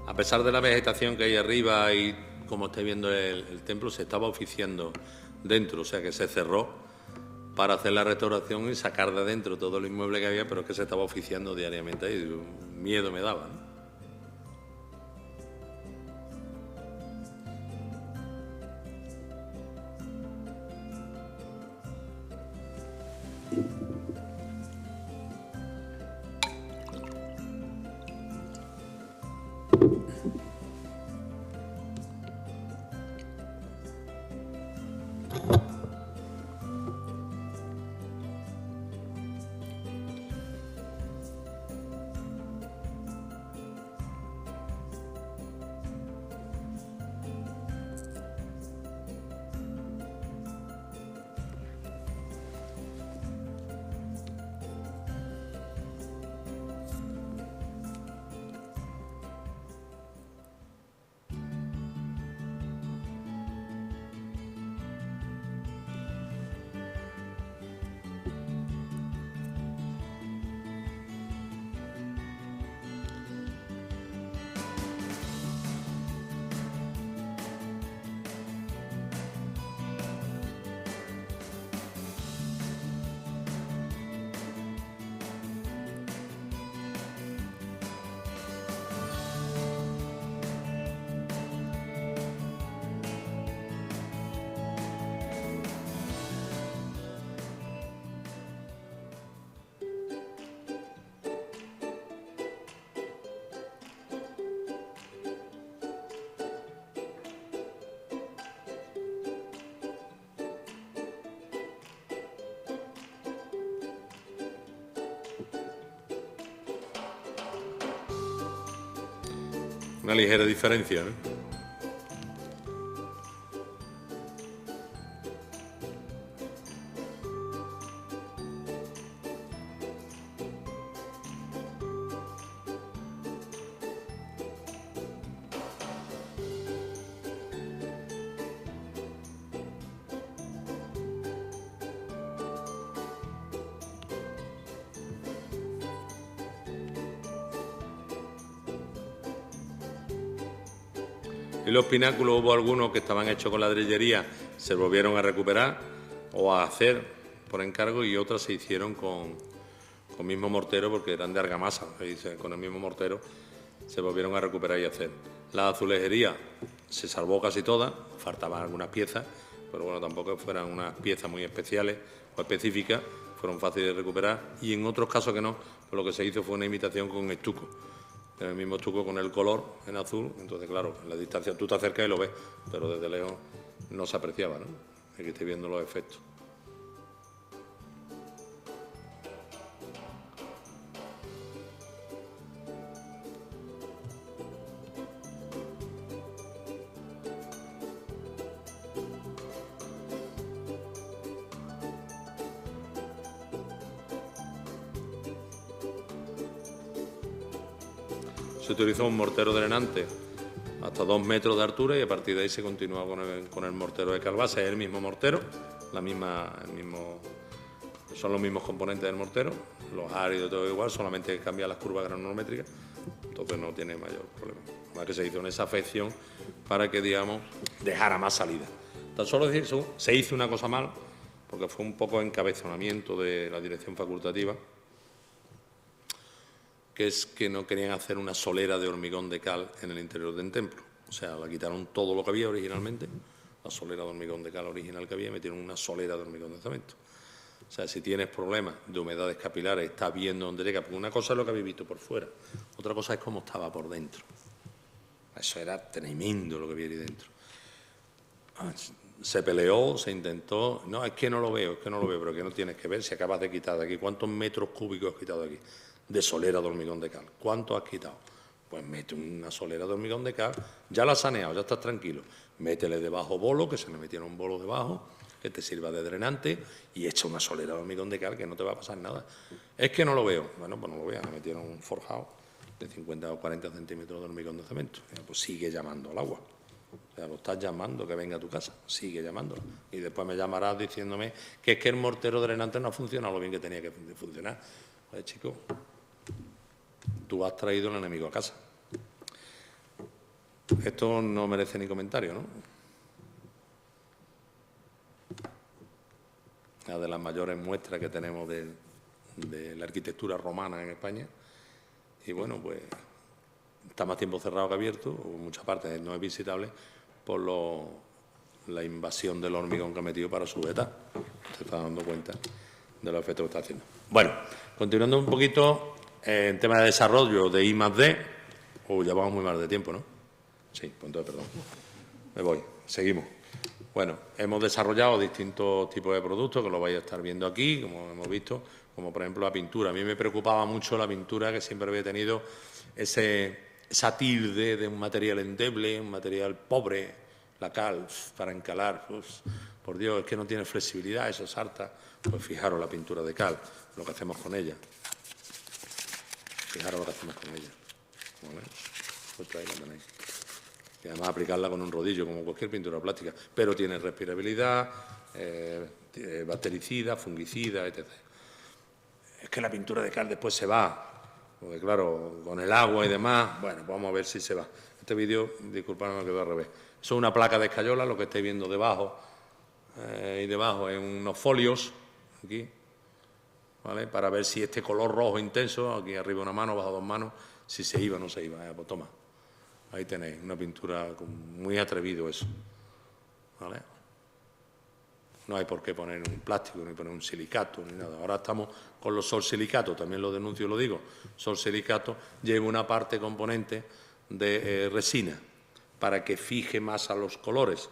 A pesar de la vegetación que hay arriba y como estáis viendo el templo, se estaba oficiando dentro, o sea que se cerró para hacer la restauración y sacar de dentro todo el inmueble que había, pero es que se estaba oficiando diariamente ahí. Miedo me daba, ¿no? Una ligera diferencia, ¿no? Y los pináculos, hubo algunos que estaban hechos con ladrillería, se volvieron a recuperar o a hacer por encargo, y otras se hicieron con mismo mortero porque eran de argamasa, con el mismo mortero se volvieron a recuperar y hacer. La azulejería se salvó casi toda, faltaban algunas piezas, pero bueno, tampoco fueran unas piezas muy especiales o específicas, fueron fáciles de recuperar, y en otros casos que no, pues lo que se hizo fue una imitación con estuco. El mismo estuco con el color en azul, entonces claro, en la distancia tú te acercas y lo ves, pero desde lejos no se apreciaba, ¿no? Aquí estoy viendo los efectos. Se utilizó un mortero drenante hasta 2 metros de altura, y a partir de ahí se continúa con el mortero de cal base. Es el mismo mortero, son los mismos componentes del mortero, los áridos, todo igual, solamente cambia las curvas granulométricas, entonces no tiene mayor problema. Además que se hizo en esa afección para que, digamos, dejara más salida. Tan solo decir, se hizo una cosa mal, porque fue un poco encabezonamiento de la dirección facultativa, que es que no querían hacer una solera de hormigón de cal en el interior del templo. O sea, la quitaron todo lo que había originalmente, la solera de hormigón de cal original que había, y metieron una solera de hormigón de cemento. O sea, si tienes problemas de humedades capilares, estás viendo dónde llega, porque una cosa es lo que habéis visto por fuera, otra cosa es cómo estaba por dentro. Eso era tremendo lo que había ahí dentro. Se peleó, se intentó, no, es que no lo veo, pero que no tienes que ver si acabas de quitar de aquí. ¿Cuántos metros cúbicos has quitado de aquí? De solera de hormigón de cal. ¿Cuánto has quitado? Pues mete una solera de hormigón de cal, ya la has saneado, ya estás tranquilo. Métele debajo bolo, que se le metieron un bolo debajo, que te sirva de drenante, y echa una solera de hormigón de cal, que no te va a pasar nada. Es que no lo veo. Bueno, pues no lo veas, me metieron un forjado de 50 o 40 centímetros de hormigón de cemento. Pues sigue llamando al agua. O sea, lo estás llamando, que venga a tu casa, sigue llamándolo. Y después me llamarás diciéndome que es que el mortero drenante no ha funcionado lo bien que tenía que funcionar. Pues chico, tú has traído el enemigo a casa. Esto no merece ni comentario, ¿no? Una de las mayores muestras que tenemos de la arquitectura romana en España. Y bueno, pues está más tiempo cerrado que abierto, o en muchas partes no es visitable por la invasión del hormigón que ha metido para sujetar. Se está dando cuenta de los efectos que está haciendo. Bueno, continuando un poquito en tema de desarrollo de I+D. Ya vamos muy mal de tiempo, ¿no? Sí, pues entonces, perdón. Me voy, seguimos. Bueno, hemos desarrollado distintos tipos de productos que lo vais a estar viendo aquí, como hemos visto, como por ejemplo la pintura. A mí me preocupaba mucho la pintura, que siempre había tenido esa tilde de un material endeble, un material pobre, la cal, para encalar. Pues, por Dios, es que no tiene flexibilidad, eso es harta. Pues fijaros la pintura de cal, lo que hacemos con ella. Fijaros lo que hacemos con ella. ¿Vale? Pues ahí la tenéis. Y además aplicarla con un rodillo, como cualquier pintura plástica, pero tiene respirabilidad, bactericida, fungicida, etc. Es que la pintura de cal después se va, porque claro, con el agua y demás, bueno, pues vamos a ver si se va. Este vídeo, disculpadme, me quedó al revés. Eso es una placa de escayola, lo que estáis viendo debajo, y debajo en unos folios, aquí, ¿vale? Para ver si este color rojo intenso, aquí arriba una mano, abajo 2 manos, si se iba o no se iba. Pues toma. Ahí tenéis una pintura muy atrevido eso, ¿vale? No hay por qué poner un plástico, ni poner un silicato, ni nada. Ahora estamos con los sol-silicatos, también lo denuncio y lo digo. Sol-silicato lleva una parte componente de resina para que fije más a los colores.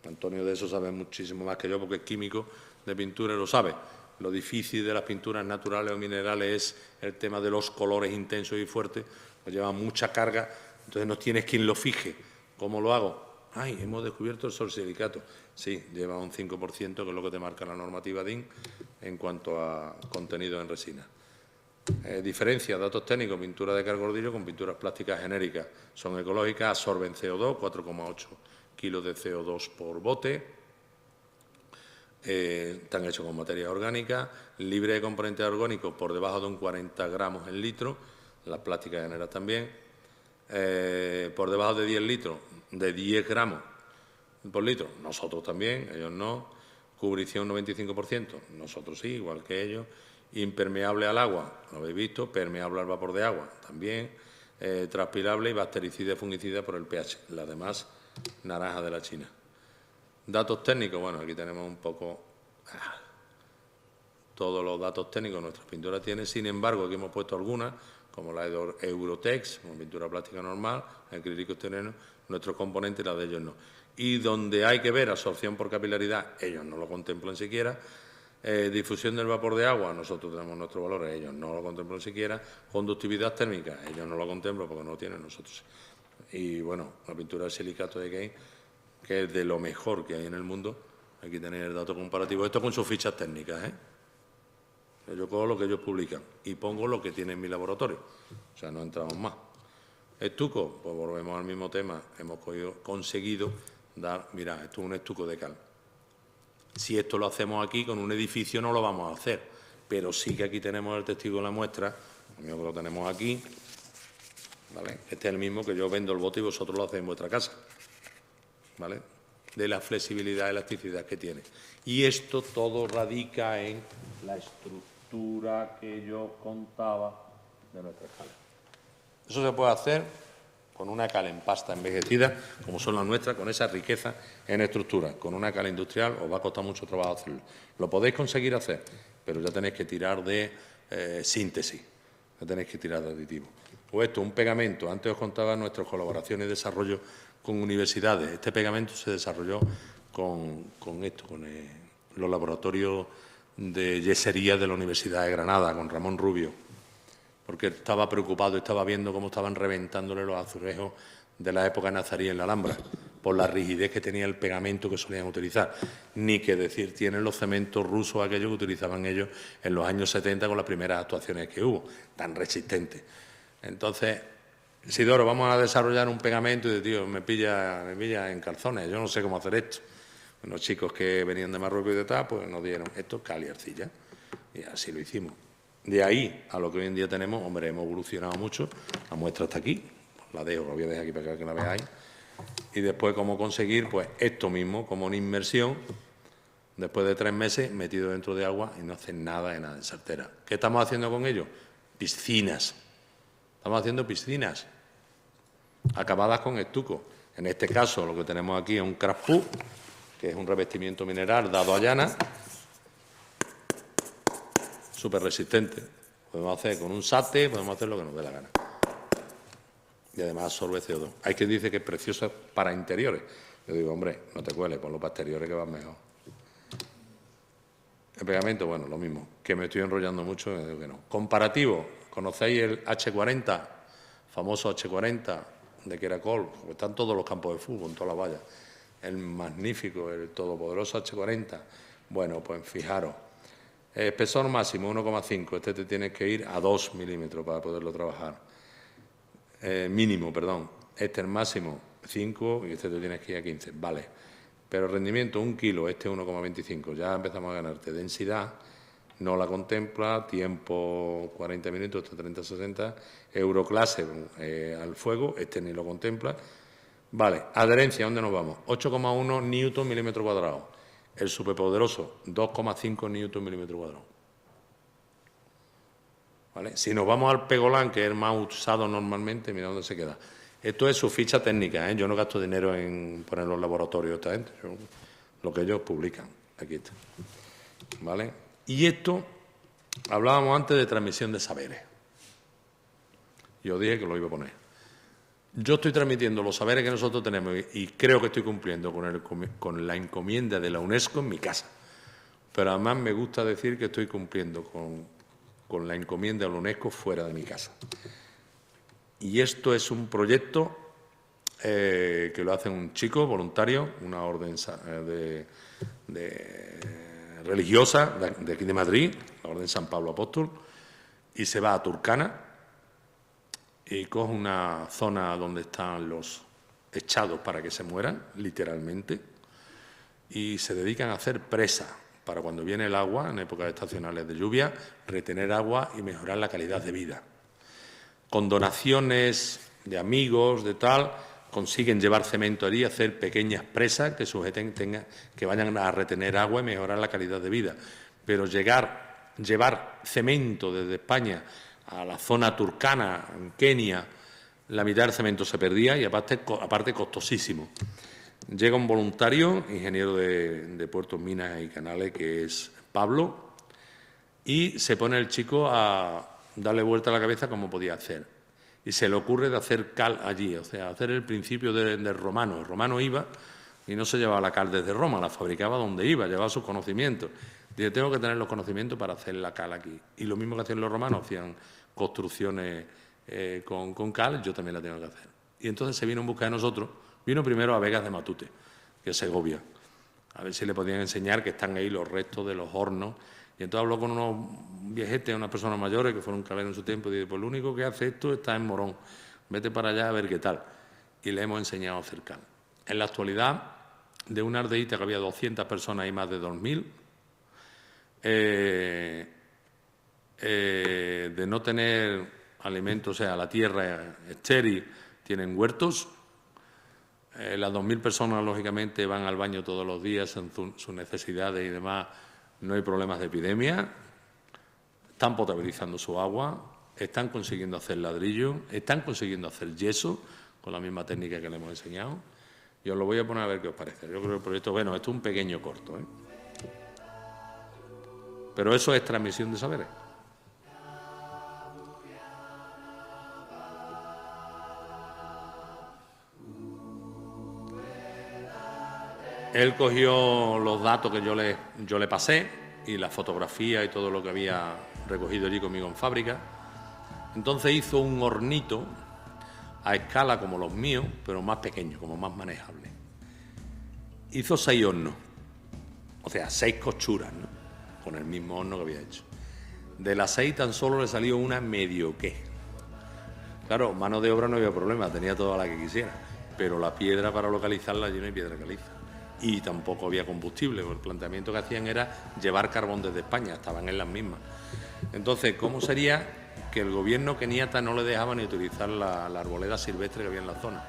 Antonio de eso sabe muchísimo más que yo, porque es químico de pintura y lo sabe. Lo difícil de las pinturas naturales o minerales es el tema de los colores intensos y fuertes, pues lleva mucha carga Entonces no tienes quien lo fije. ¿Cómo lo hago? ¡Ay, hemos descubierto el solsilicato! Sí, lleva un 5%, que es lo que te marca la normativa DIN en cuanto a contenido en resina. Diferencia, datos técnicos, pintura de cal gordillo con pinturas plásticas genéricas. Son ecológicas, absorben CO2, 4,8 kilos de CO2 por bote. Están hechos con materia orgánica, libre de componentes orgánicos por debajo de un 40 gramos el litro, las plásticas generas también, por debajo de 10 litros, de 10 gramos por litro, nosotros también, ellos no, cubrición 95%, nosotros sí, igual que ellos, impermeable al agua, lo habéis visto, permeable al vapor de agua, también, transpirable y bactericida y fungicida por el pH, la demás naranja de la China. Datos técnicos, bueno, aquí tenemos un poco todos los datos técnicos nuestra pintura tiene, sin embargo, aquí hemos puesto algunas, como la Eurotex, como pintura plástica normal, acrílicos terrenos, nuestros componentes y la de ellos no. Y donde hay que ver absorción por capilaridad, ellos no lo contemplan siquiera. Difusión del vapor de agua, nosotros tenemos nuestros valores, ellos no lo contemplan siquiera. Conductividad térmica, ellos no lo contemplan porque no lo tienen, nosotros sí. Y bueno, la pintura de silicato de Kane, que es de lo mejor que hay en el mundo. Aquí tenéis el dato comparativo. Esto con sus fichas técnicas, ¿eh? Yo cojo lo que ellos publican y pongo lo que tiene en mi laboratorio. O sea, no entramos más. Estuco, pues volvemos al mismo tema. Hemos conseguido dar, mira, esto es un estuco de cal. Si esto lo hacemos aquí, con un edificio no lo vamos a hacer. Pero sí que aquí tenemos el testigo de la muestra, lo tenemos aquí, ¿vale? Este es el mismo que yo vendo el bote y vosotros lo hacéis en vuestra casa, ¿vale? De la flexibilidad y elasticidad que tiene. Y esto todo radica en la estructura que yo contaba de nuestra escala. Eso se puede hacer con una cal en pasta envejecida, como son las nuestras, con esa riqueza en estructura. Con una cal industrial os va a costar mucho trabajo hacerlo. Lo podéis conseguir hacer, pero ya tenéis que tirar de síntesis, ya tenéis que tirar de aditivo. O esto, un pegamento. Antes os contaba nuestras colaboraciones y desarrollo con universidades. Este pegamento se desarrolló con los laboratorios de yesería de la Universidad de Granada, con Ramón Rubio, porque estaba preocupado, estaba viendo cómo estaban reventándole los azulejos de la época nazarí en la Alhambra, por la rigidez que tenía el pegamento que solían utilizar. Ni que decir tienen los cementos rusos aquellos que utilizaban ellos en los años 70 con las primeras actuaciones que hubo, tan resistentes. Entonces, Isidoro, vamos a desarrollar un pegamento y de tío, me pilla en calzones, yo no sé cómo hacer esto. Unos chicos que venían de Marruecos y de tal, pues nos dieron esto, cal y arcilla, y así lo hicimos. De ahí a lo que hoy en día tenemos, hombre, hemos evolucionado mucho, la muestra está aquí, la dejo, la voy a dejar aquí para que la veáis, y después cómo conseguir, pues esto mismo, como una inmersión, después de 3 meses metido dentro de agua y no hacen nada de nada en sartera. ¿Qué estamos haciendo con ello? Piscinas. Estamos haciendo piscinas acabadas con estuco. En este caso, lo que tenemos aquí es un craspú, que es un revestimiento mineral dado a llana, súper resistente. Podemos hacer con un sate, podemos hacer lo que nos dé la gana. Y además absorbe CO2. Hay quien dice que es preciosa para interiores. Yo digo, hombre, no te cueles, ponlo para exteriores que va mejor. El pegamento, bueno, lo mismo. Que me estoy enrollando mucho, me digo que no. Comparativo, ¿conocéis el H40? Famoso H40 de Queracol. Están todos los campos de fútbol, en todas las vallas. El magnífico, el todopoderoso H40. Bueno, pues fijaros. Espesor máximo 1,5. Este te tienes que ir a 2 milímetros para poderlo trabajar. Mínimo, perdón. Este el máximo 5 y este te tienes que ir a 15. Vale. Pero rendimiento 1 kilo, este 1,25. Ya empezamos a ganarte. Densidad no la contempla. Tiempo 40 minutos, este 30-60. Euroclase al fuego, este ni lo contempla. Vale. Adherencia, ¿dónde nos vamos? 8,1 newton milímetro cuadrado. El superpoderoso, 2,5 newton milímetro cuadrado. ¿Vale? Si nos vamos al Pegolán, que es el más usado normalmente, mira dónde se queda. Esto es su ficha técnica, ¿eh? Yo no gasto dinero en poner los laboratorios esta gente. Lo que ellos publican. Aquí está. ¿Vale? Y esto, hablábamos antes de transmisión de saberes. Yo dije que lo iba a poner. Yo estoy transmitiendo los saberes que nosotros tenemos y creo que estoy cumpliendo con la encomienda de la UNESCO en mi casa. Pero además me gusta decir que estoy cumpliendo con la encomienda de la UNESCO fuera de mi casa. Y esto es un proyecto que lo hace un chico voluntario, una orden religiosa de aquí de Madrid, la Orden San Pablo Apóstol, y se va a Turcana y coge una zona donde están los echados para que se mueran, literalmente, y se dedican a hacer presas para cuando viene el agua, en épocas estacionales de lluvia, retener agua y mejorar la calidad de vida. Con donaciones de amigos, de tal, consiguen llevar cemento allí, hacer pequeñas presas que sujeten, que vayan a retener agua y mejorar la calidad de vida. Pero llevar cemento desde España a la zona turcana, en Kenia, la mitad del cemento se perdía y aparte costosísimo. Llega un voluntario, ingeniero de Puertos, Minas y Canales, que es Pablo, y se pone el chico a darle vuelta a la cabeza cómo podía hacer. Y se le ocurre de hacer cal allí, o sea, hacer el principio del romano. El romano iba y no se llevaba la cal desde Roma, la fabricaba donde iba, llevaba sus conocimientos. Dice, tengo que tener los conocimientos para hacer la cal aquí. Y lo mismo que hacían los romanos, hacían construcciones con cal, yo también la tengo que hacer. Y entonces se vino en busca de nosotros. Vino primero a Vegas de Matute, que es Segovia, a ver si le podían enseñar que están ahí los restos de los hornos. Y entonces habló con unos viejetes, unas personas mayores que fueron caleros en su tiempo, y dice, pues lo único que hace esto está en Morón, vete para allá a ver qué tal. Y le hemos enseñado a hacer cal. En la actualidad, de una aldeíta que había 200 personas y más de 2.000, de no tener alimentos, o sea, la tierra estéril, tienen huertos. Las 2.000 personas, lógicamente, van al baño todos los días en sus necesidades y demás. No hay problemas de epidemia. Están potabilizando su agua. Están consiguiendo hacer ladrillo. Están consiguiendo hacer yeso con la misma técnica que le hemos enseñado. Y os lo voy a poner a ver qué os parece. Yo creo que el proyecto, bueno, esto es un pequeño corto, ¿eh? Pero eso es transmisión de saberes. Él cogió los datos que yo le pasé y la fotografía y todo lo que había recogido allí conmigo en fábrica. Entonces hizo un hornito a escala como los míos, pero más pequeño, como más manejable. Hizo 6 hornos, o sea, 6 cochuras, ¿no? Con el mismo horno que había hecho. De las 6 tan solo le salió una medio que. Claro, mano de obra no había problema, tenía toda la que quisiera, pero la piedra para localizarla allí no hay piedra caliza. Y tampoco había combustible, el planteamiento que hacían era llevar carbón desde España, estaban en las mismas. Entonces, ¿cómo sería que el gobierno keniata no le dejaba ni utilizar la arboleda silvestre que había en la zona?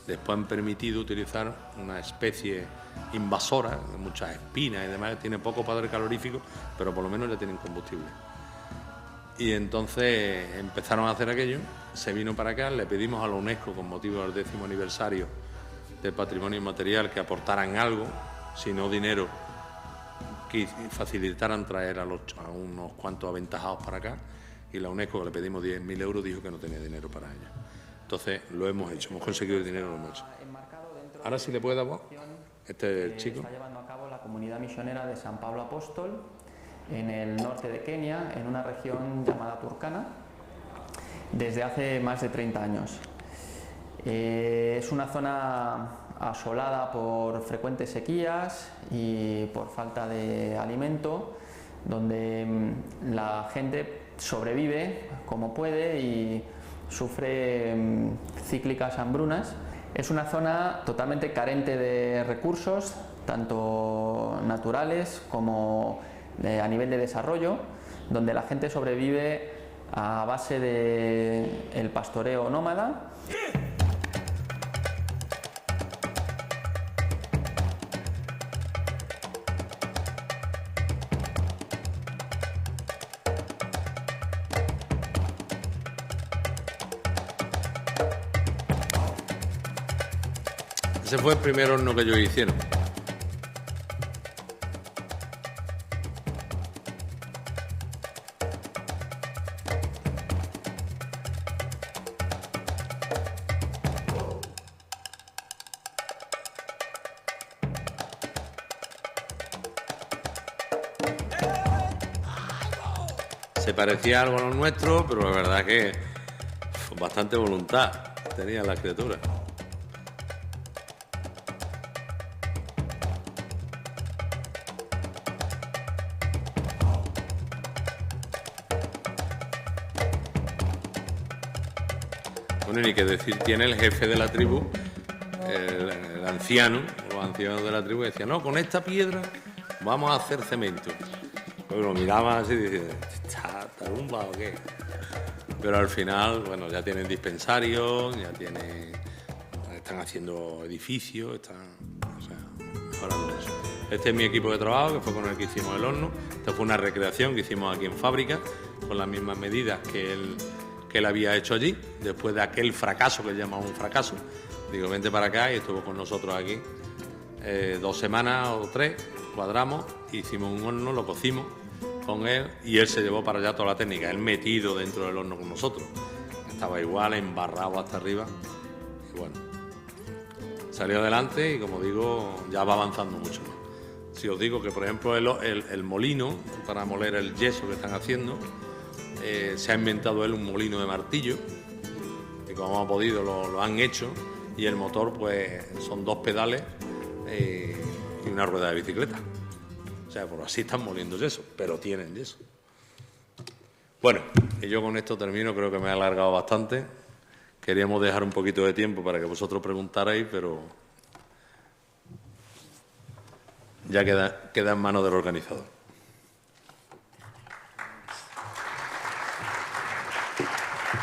Después han permitido utilizar una especie invasora, de muchas espinas y demás, tiene poco poder calorífico, pero por lo menos ya tienen combustible. Y entonces empezaron a hacer aquello, se vino para acá, le pedimos a la UNESCO, con motivo del 10º aniversario del patrimonio inmaterial, que aportaran algo, si no dinero, que facilitaran traer a unos cuantos aventajados para acá, y la UNESCO, que le pedimos 10.000 euros, dijo que no tenía dinero para ello. Entonces lo hemos hecho, hemos conseguido el dinero, lo hemos hecho. Ahora sí le puede dar voz. Este es el chico. Está llevando a cabo la comunidad misionera de San Pablo Apóstol en el norte de Kenia, en una región llamada Turkana, desde hace más de 30 años. Es una zona asolada por frecuentes sequías y por falta de alimento, donde la gente sobrevive como puede y sufre cíclicas hambrunas. Es una zona totalmente carente de recursos, tanto naturales como a nivel de desarrollo, donde la gente sobrevive a base del pastoreo nómada. Ese fue el primer horno que ellos hicieron. Se parecía algo a lo nuestro, pero la verdad que bastante voluntad tenía la criatura. Bueno, ni que decir, tiene el jefe de la tribu, el anciano, los ancianos de la tribu, decía, no, con esta piedra vamos a hacer cemento. Pues lo miraban así y decían, ¿está tarumba o qué? Pero al final, bueno, ya tienen dispensarios, están haciendo edificios, están mejorando eso. Este es mi equipo de trabajo, que fue con el que hicimos el horno. Esta fue una recreación que hicimos aquí en fábrica, con las mismas medidas que él había hecho allí, después de aquel fracaso que llamamos un fracaso. Digo, vente para acá, y estuvo con nosotros aquí 2 semanas o 3, cuadramos, hicimos un horno, lo cocimos con él, y él se llevó para allá toda la técnica, él metido dentro del horno con nosotros. Estaba igual, embarrado hasta arriba, y bueno, salió adelante y, como digo, ya va avanzando mucho más. Si os digo que, por ejemplo, el molino para moler el yeso que están haciendo, se ha inventado él un molino de martillo, y como ha podido lo han hecho, y el motor pues son 2 pedales y una rueda de bicicleta. O sea, por así están moliendo yeso, pero tienen yeso. Bueno, y yo con esto termino, creo que me he alargado bastante. Queríamos dejar un poquito de tiempo para que vosotros preguntarais, pero ya queda en manos del organizador.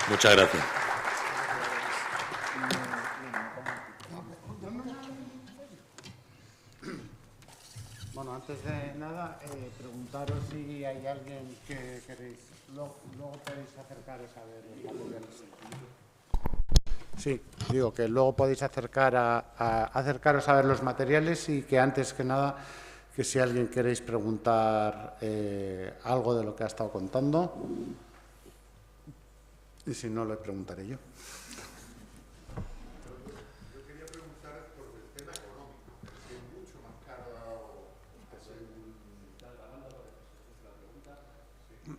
Muchas gracias. Bueno, antes de nada, preguntaros si hay alguien que queréis. Luego podéis acercaros a ver los materiales. Sí, digo que luego podéis acercaros a ver los materiales, y que antes que nada, que si alguien queréis preguntar algo de lo que ha estado contando, y si no, le preguntaré yo. Yo quería preguntar por el tema económico, si es mucho más caro.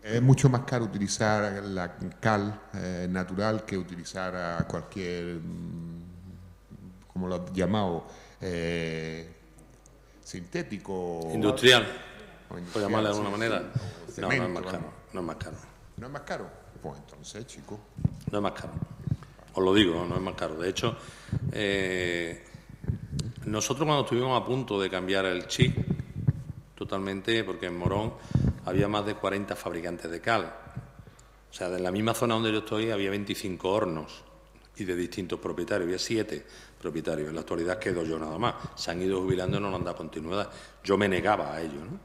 Es mucho más caro utilizar la cal natural que utilizar cualquier, como lo has llamado, sintético. Industrial, o por llamarle de alguna manera. No, no es cemento, más caro. No es más caro. ¿No es más caro? Pues entonces, chico. No es más caro. Os lo digo, no es más caro. De hecho, nosotros cuando estuvimos a punto de cambiar el chip totalmente, porque en Morón había más de 40 fabricantes de cal. O sea, en la misma zona donde yo estoy había 25 hornos, y de distintos propietarios. Había 7 propietarios. En la actualidad quedo yo nada más. Se han ido jubilando y no han dado continuidad. Yo me negaba a ello, ¿no?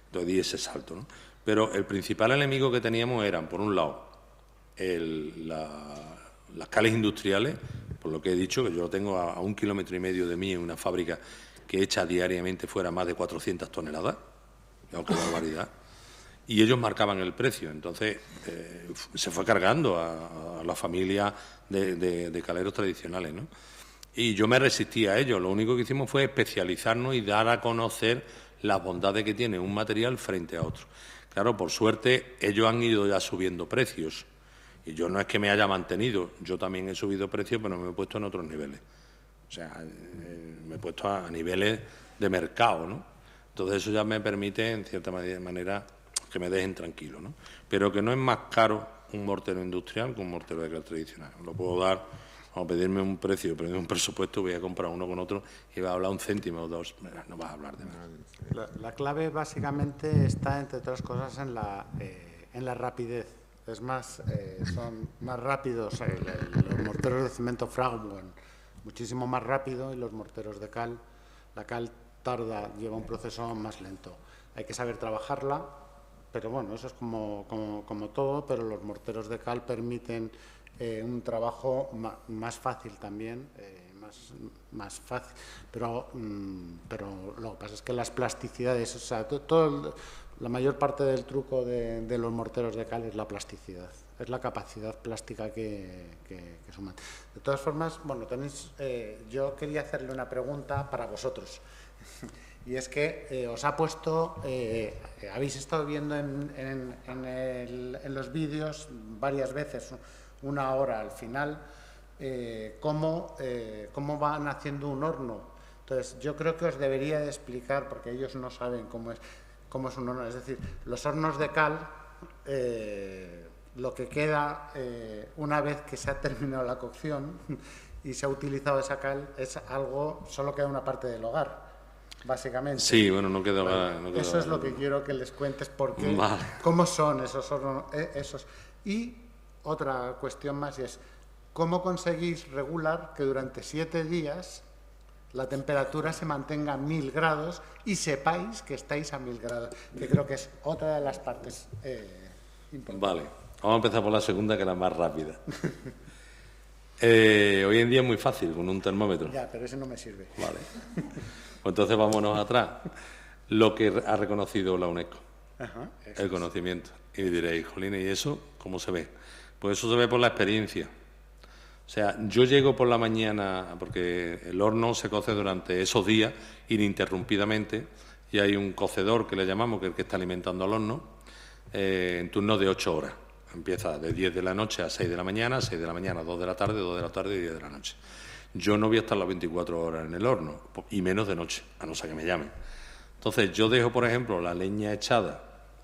Entonces di ese salto, ¿no? Pero el principal enemigo que teníamos eran, por un lado, las cales industriales, por lo que he dicho, que yo lo tengo a 1,5 kilómetros de mí, en una fábrica que echa diariamente fuera más de 400 toneladas, ¡qué barbaridad! Y ellos marcaban el precio. Entonces se fue cargando a la familia de caleros tradicionales, ¿no? Y yo me resistí a ello. Lo único que hicimos fue especializarnos y dar a conocer las bondades que tiene un material frente a otro. Claro, por suerte, ellos han ido ya subiendo precios. Y yo no es que me haya mantenido, yo también he subido precios, pero me he puesto en otros niveles. O sea, me he puesto a niveles de mercado, ¿no? Entonces eso ya me permite, en cierta manera, que me dejen tranquilo, ¿no? Pero que no es más caro un mortero industrial que un mortero de cal tradicional. Lo puedo dar, o pedirme un precio, pedirme un presupuesto, voy a comprar uno con otro y va a hablar 1 céntimo o 2, no vas a hablar de nada. La clave básicamente está, entre otras cosas, en la rapidez. Es más, son más rápidos los morteros de cemento Fragment, muchísimo más rápido, y los morteros de cal, la cal lleva un proceso más lento. Hay que saber trabajarla, pero bueno, eso es como todo, pero los morteros de cal permiten un trabajo más fácil también, más fácil, pero lo que pasa es que las plasticidades, o sea, la mayor parte del truco de los morteros de cal es la plasticidad, es la capacidad plástica que suman. De todas formas, bueno, yo quería hacerle una pregunta para vosotros, y es que os ha puesto, habéis estado viendo en los vídeos varias veces una hora al final, cómo van haciendo un horno. Entonces, yo creo que os debería de explicar, porque ellos no saben cómo es un horno. Es decir, los hornos de cal, lo que queda una vez que se ha terminado la cocción y se ha utilizado esa cal, es algo, solo queda una parte del hogar, básicamente. Sí, bueno, no queda... Bueno, no queda eso es lo que quiero que les cuentes, porque vale. cómo son esos hornos. Y otra cuestión más, y es cómo conseguís regular que durante 7 días la temperatura se mantenga a 1000 grados y sepáis que estáis a 1000 grados, que creo que es otra de las partes importantes. Vale, vamos a empezar por la segunda, que es la más rápida. Hoy en día es muy fácil, con un termómetro. Ya, pero ese no me sirve. Vale. Pues entonces vámonos atrás. Lo que ha reconocido la UNESCO, el conocimiento. Y diréis, jolines, ¿y eso cómo se ve? Pues eso se ve por la experiencia. O sea, yo llego por la mañana, porque el horno se coce durante esos días ininterrumpidamente, y hay un cocedor que le llamamos, que es el que está alimentando al horno, en turnos de 8 horas. Empieza de 10 de la noche a 6 de la mañana, 6 de la mañana, 2 de la tarde, 2 de la tarde y 10 de la noche. Yo no voy a estar las 24 horas en el horno, y menos de noche, a no ser que me llamen. Entonces, yo dejo, por ejemplo, la leña echada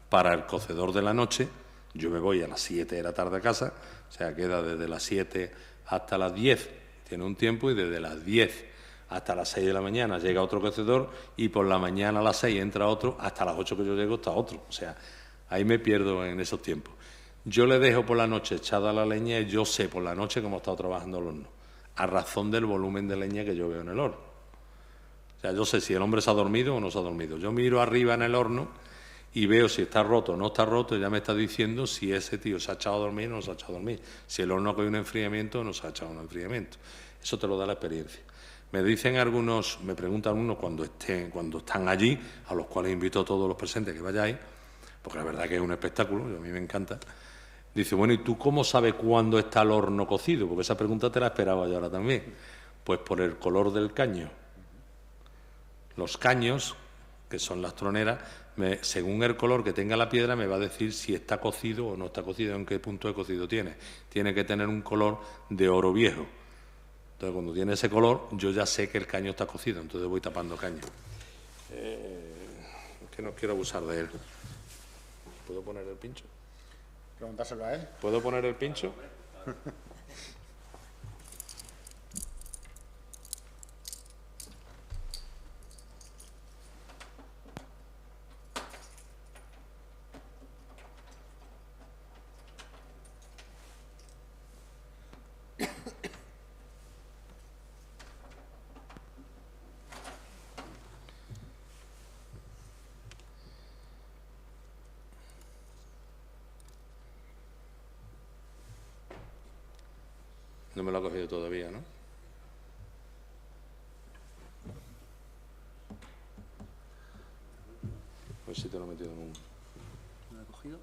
para el cocedor de la noche. Yo me voy a las 7 de la tarde a casa, o sea, queda desde las 7 hasta las 10, tiene un tiempo, y desde las 10 hasta las 6 de la mañana llega otro cocedor, y por la mañana a las 6 entra otro, hasta las 8 que yo llego está otro. O sea, ahí me pierdo en esos tiempos. Yo le dejo por la noche echada la leña, y yo sé por la noche cómo está trabajando el horno, a razón del volumen de leña que yo veo en el horno. O sea, yo sé si el hombre se ha dormido o no se ha dormido. Yo miro arriba en el horno y veo si está roto o no está roto, y ya me está diciendo si ese tío se ha echado a dormir o no se ha echado a dormir, si el horno ha cogido un enfriamiento o no se ha echado un enfriamiento. Eso te lo da la experiencia. Me dicen algunos, me preguntan unos cuando están allí, a los cuales invito a todos los presentes que vayáis, porque la verdad que es un espectáculo, a mí me encanta. Dice, bueno, ¿y tú cómo sabes cuándo está el horno cocido? Porque esa pregunta te la esperaba yo ahora también. Pues por el color del caño. Los caños, que son las troneras, según el color que tenga la piedra, me va a decir si está cocido o no está cocido, en qué punto de cocido tiene. Tiene que tener un color de oro viejo. Entonces, cuando tiene ese color, yo ya sé que el caño está cocido, entonces voy tapando caño. Es que no quiero abusar de él. ¿Puedo poner el pincho? Preguntárselo a él. ¿Puedo poner el pincho? No me lo ha cogido todavía, ¿no? A ver si te lo he metido en un... ¿No lo he cogido?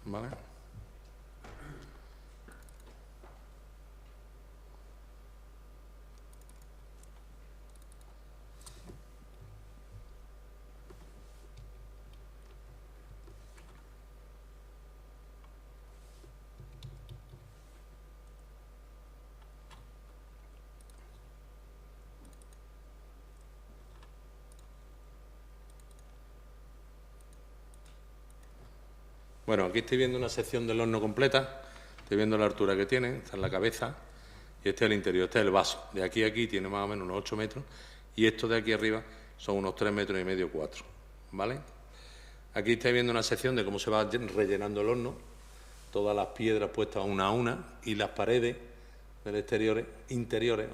¿Vale? Bueno, aquí estoy viendo una sección del horno completa, estoy viendo la altura que tiene, esta es la cabeza, y este es el interior, este es el vaso. De aquí a aquí tiene más o menos unos 8 metros, y esto de aquí arriba son unos 3,5 metros, 4, ¿vale? Aquí estáis viendo una sección de cómo se va rellenando el horno, todas las piedras puestas una a una, y las paredes del interiores,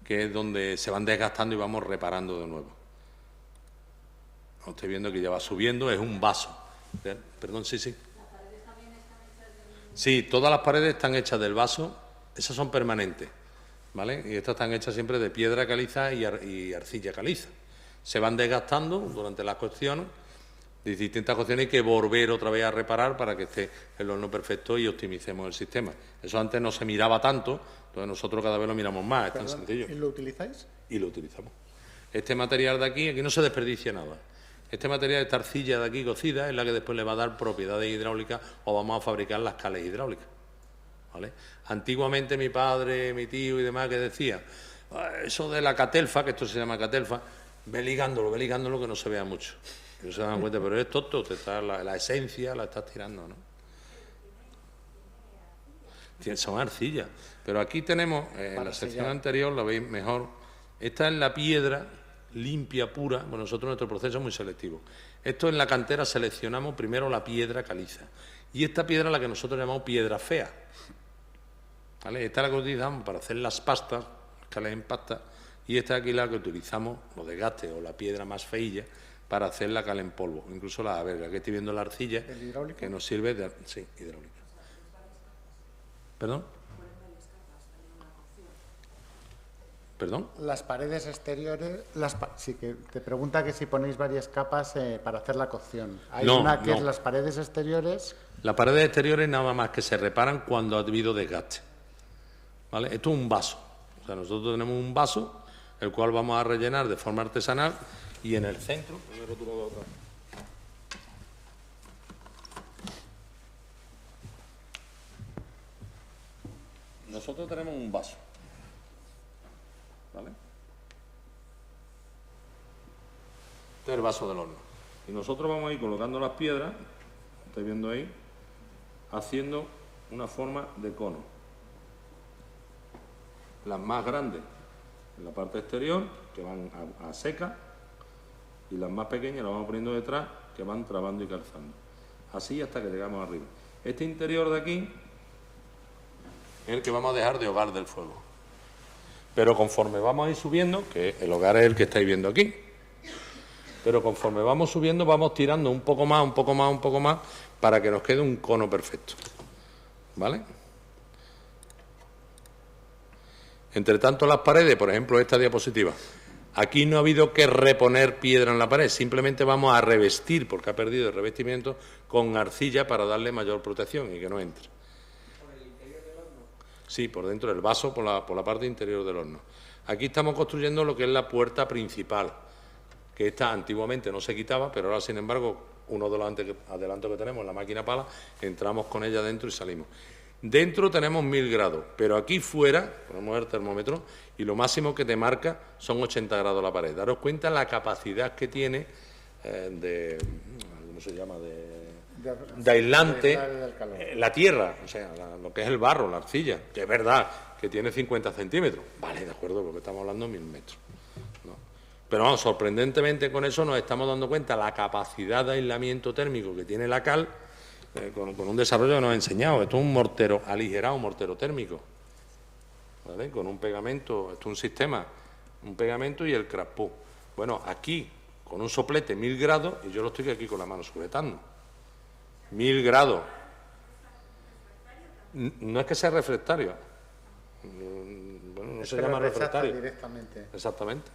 que es donde se van desgastando y vamos reparando de nuevo. Como estáis viendo que ya va subiendo, es un vaso. Perdón, sí. ¿Las paredes también están hechas del...? Sí, todas las paredes están hechas del vaso, esas son permanentes, ¿vale? Y estas están hechas siempre de piedra caliza y arcilla caliza. Se van desgastando durante las cocciones, de distintas cocciones, hay que volver otra vez a reparar para que esté el horno perfecto y optimicemos el sistema. Eso antes no se miraba tanto, entonces nosotros cada vez lo miramos más, es tan sencillo. ¿Y lo utilizáis? Y lo utilizamos. Este material de aquí no se desperdicia nada. Este material, esta arcilla de aquí cocida, es la que después le va a dar propiedades hidráulicas o vamos a fabricar las cales hidráulicas, ¿vale? Antiguamente mi padre, mi tío y demás que decía, eso de la catelfa, que esto se llama catelfa, ve ligándolo, que no se vea mucho. No se dan cuenta, pero es tonto, te está la esencia la estás tirando, ¿no? Son arcillas. Pero aquí tenemos, en la sección anterior, lo veis mejor, esta es la piedra limpia, pura. Bueno, nosotros nuestro proceso es muy selectivo. Esto en la cantera seleccionamos primero la piedra caliza. Y esta piedra es la que nosotros llamamos piedra fea, ¿vale? Esta es la que utilizamos para hacer las pastas, las cales en pasta, y esta es aquí la que utilizamos, los desgastes o la piedra más feilla, para hacer la cal en polvo, incluso la verga, que estoy viendo la arcilla, que nos sirve de... Sí, hidráulica. ¿Perdón? ¿Perdón? Las paredes exteriores, sí, que te pregunta que si ponéis varias capas para hacer la cocción. Hay una que es las paredes exteriores. Las paredes exteriores nada más que se reparan cuando ha habido desgaste, ¿vale? Esto es un vaso. O sea, nosotros tenemos un vaso, el cual vamos a rellenar de forma artesanal, y en el centro... Nosotros tenemos un vaso, ¿vale? Este es el vaso del horno. Y nosotros vamos a ir colocando las piedras, estáis viendo ahí, haciendo una forma de cono. Las más grandes en la parte exterior, que van a seca, y las más pequeñas las vamos poniendo detrás, que van trabando y calzando. Así hasta que llegamos arriba. Este interior de aquí es el que vamos a dejar de hogar del fuego. Pero conforme vamos a ir subiendo, que el hogar es el que estáis viendo aquí, pero conforme vamos subiendo vamos tirando un poco más, para que nos quede un cono perfecto, ¿vale? Entre tanto, las paredes, por ejemplo, esta diapositiva, aquí no ha habido que reponer piedra en la pared, simplemente vamos a revestir, porque ha perdido el revestimiento, con arcilla para darle mayor protección y que no entre. Sí, por dentro del vaso, por la parte interior del horno. Aquí estamos construyendo lo que es la puerta principal, que esta antiguamente no se quitaba, pero ahora, sin embargo, uno de los adelantos que tenemos, la máquina pala, entramos con ella dentro y salimos. Dentro tenemos 1000 grados, pero aquí fuera, ponemos el termómetro, y lo máximo que te marca son 80 grados la pared. Daros cuenta la capacidad que tiene ¿cómo se llama?, de aislante la tierra, o sea, lo que es el barro, la arcilla, que es verdad que tiene 50 centímetros, vale, de acuerdo, porque estamos hablando de 1000 metros, ¿no? Pero vamos, sorprendentemente con eso nos estamos dando cuenta la capacidad de aislamiento térmico que tiene la cal, con un desarrollo que nos ha enseñado. Esto es un mortero aligerado, un mortero térmico, ¿vale? Con un pegamento, esto es un sistema, un pegamento y el craspó. Bueno, aquí, con un soplete 1000 grados, y yo lo estoy aquí con la mano sujetando. 1000 grados. No es que sea refractario. Bueno, no se llama refractario. Directamente. Exactamente.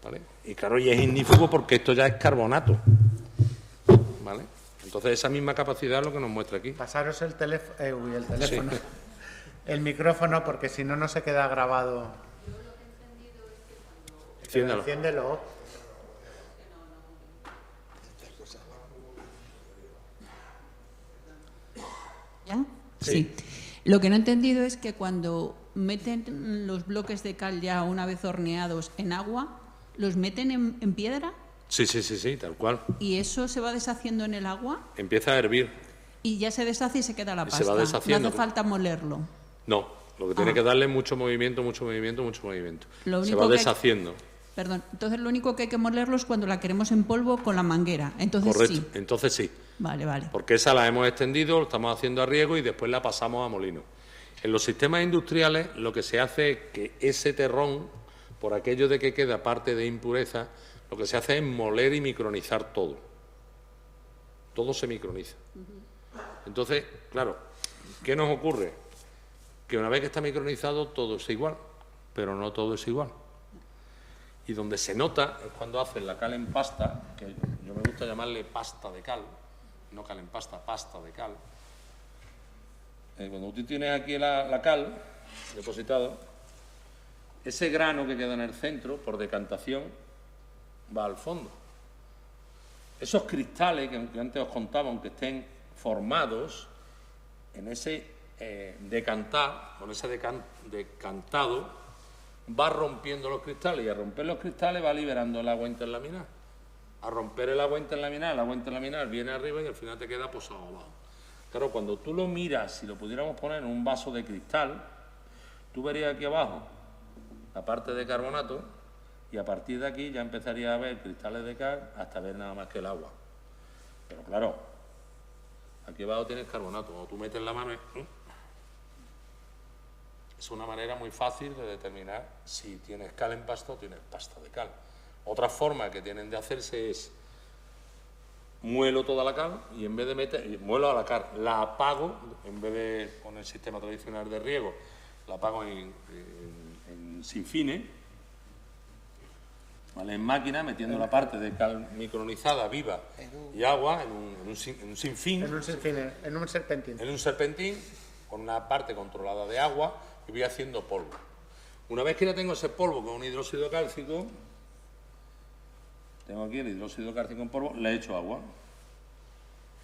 ¿Vale? Y claro, y es ignífugo porque esto ya es carbonato. ¿Vale? Entonces, esa misma capacidad es lo que nos muestra aquí. Pasaros el teléfono. Sí. El micrófono, porque si no, no se queda grabado. Enciéndelo. ¿Ya? Sí. Lo que no he entendido es que cuando meten los bloques de cal ya una vez horneados en agua, ¿los meten en piedra? Sí, tal cual. ¿Y eso se va deshaciendo en el agua? Empieza a hervir. Y ya se deshace y se queda la pasta. Se va deshaciendo. No hace falta molerlo. No, lo que tiene que darle mucho movimiento. Se va deshaciendo. Perdón, entonces lo único que hay que molerlo es cuando la queremos en polvo con la manguera. Entonces correcto, sí. entonces sí. Vale. Porque esa la hemos extendido, lo estamos haciendo a riego y después la pasamos a molino. En los sistemas industriales lo que se hace es que ese terrón, por aquello de que queda parte de impureza, lo que se hace es moler y micronizar todo. Todo se microniza. Entonces, claro, ¿qué nos ocurre? Que una vez que está micronizado todo es igual, pero no todo es igual. Y donde se nota es cuando hacen la cal en pasta, que yo yo me gusta llamarle pasta de cal, no cal en pasta, pasta de cal. Cuando tú tienes aquí la cal depositado, ese grano que queda en el centro, por decantación, va al fondo. Esos cristales que antes os contaba, aunque estén formados en ese decantar, con ese decantado, va rompiendo los cristales, y al romper los cristales va liberando el agua interlaminar. Al romper el agua interlaminar viene arriba y al final te queda posado abajo. Claro, cuando tú lo miras, si lo pudiéramos poner en un vaso de cristal, tú verías aquí abajo la parte de carbonato, y a partir de aquí ya empezaría a ver cristales de cal hasta ver nada más que el agua. Pero claro, aquí abajo tienes carbonato. Cuando tú metes la mano, es una manera muy fácil de determinar si tienes cal en pasta o tienes pasta de cal. Otra forma que tienen de hacerse es: muelo toda la cal y en vez de muelo a la cal, la apago, en vez de con el sistema tradicional de riego, la apago en sinfines, ¿vale? En máquina, metiendo la parte de cal micronizada, viva y agua en un sinfín. En un serpentín. En un serpentín, con una parte controlada de agua, y voy haciendo polvo. Una vez que ya tengo ese polvo con un hidróxido cálcico, tengo aquí el hidróxido cálcico en polvo, le echo agua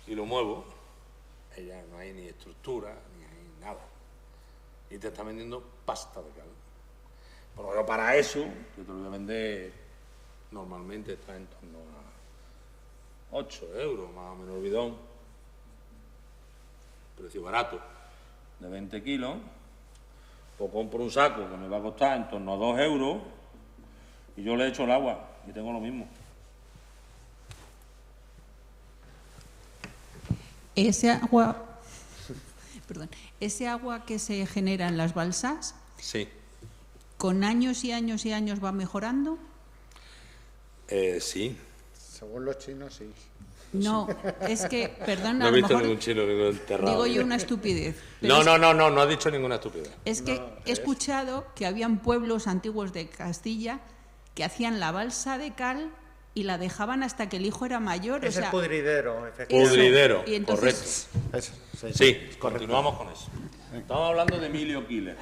y lo muevo. Ya no hay ni estructura, ni hay nada. Y te está vendiendo pasta de cal. Pero para eso, yo te lo voy a vender, normalmente está en torno a 8 euros, más o menos el bidón. Precio barato, de 20 kilos. Pues compro un saco que me va a costar en torno a 2 euros y yo le echo el agua y tengo lo mismo. Ese agua, perdón, ese agua que se genera en las balsas, Sí. ¿con años y años y años va mejorando? Sí. Según los chinos, sí. No, es que, perdón, No a he lo visto mejor ningún chino, ningún enterrado. digo yo una estupidez. pero No has dicho ninguna estupidez. Es que he escuchado que habían pueblos antiguos de Castilla que hacían la balsa de cal y la dejaban hasta que el hijo era mayor. Es o sea, el pudridero, efectivamente. Pudridero, Y entonces- correcto. Eso, Sí, correcto. continuamos con eso. Estamos hablando de Emilio Killer,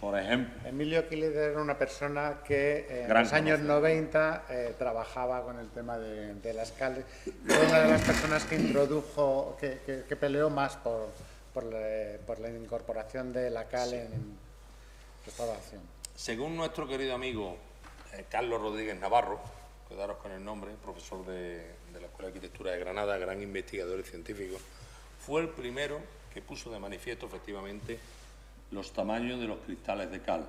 por ejemplo. Emilio Killer era una persona que en Gran los años conocedor. 90 trabajaba con el tema de las cales. Fue una de las personas que introdujo, que peleó más por la incorporación de la cal en restauración. Según nuestro querido amigo Carlos Rodríguez Navarro, quedaros con el nombre, profesor de la Escuela de Arquitectura de Granada, gran investigador y científico, fue el primero que puso de manifiesto efectivamente los tamaños de los cristales de cal,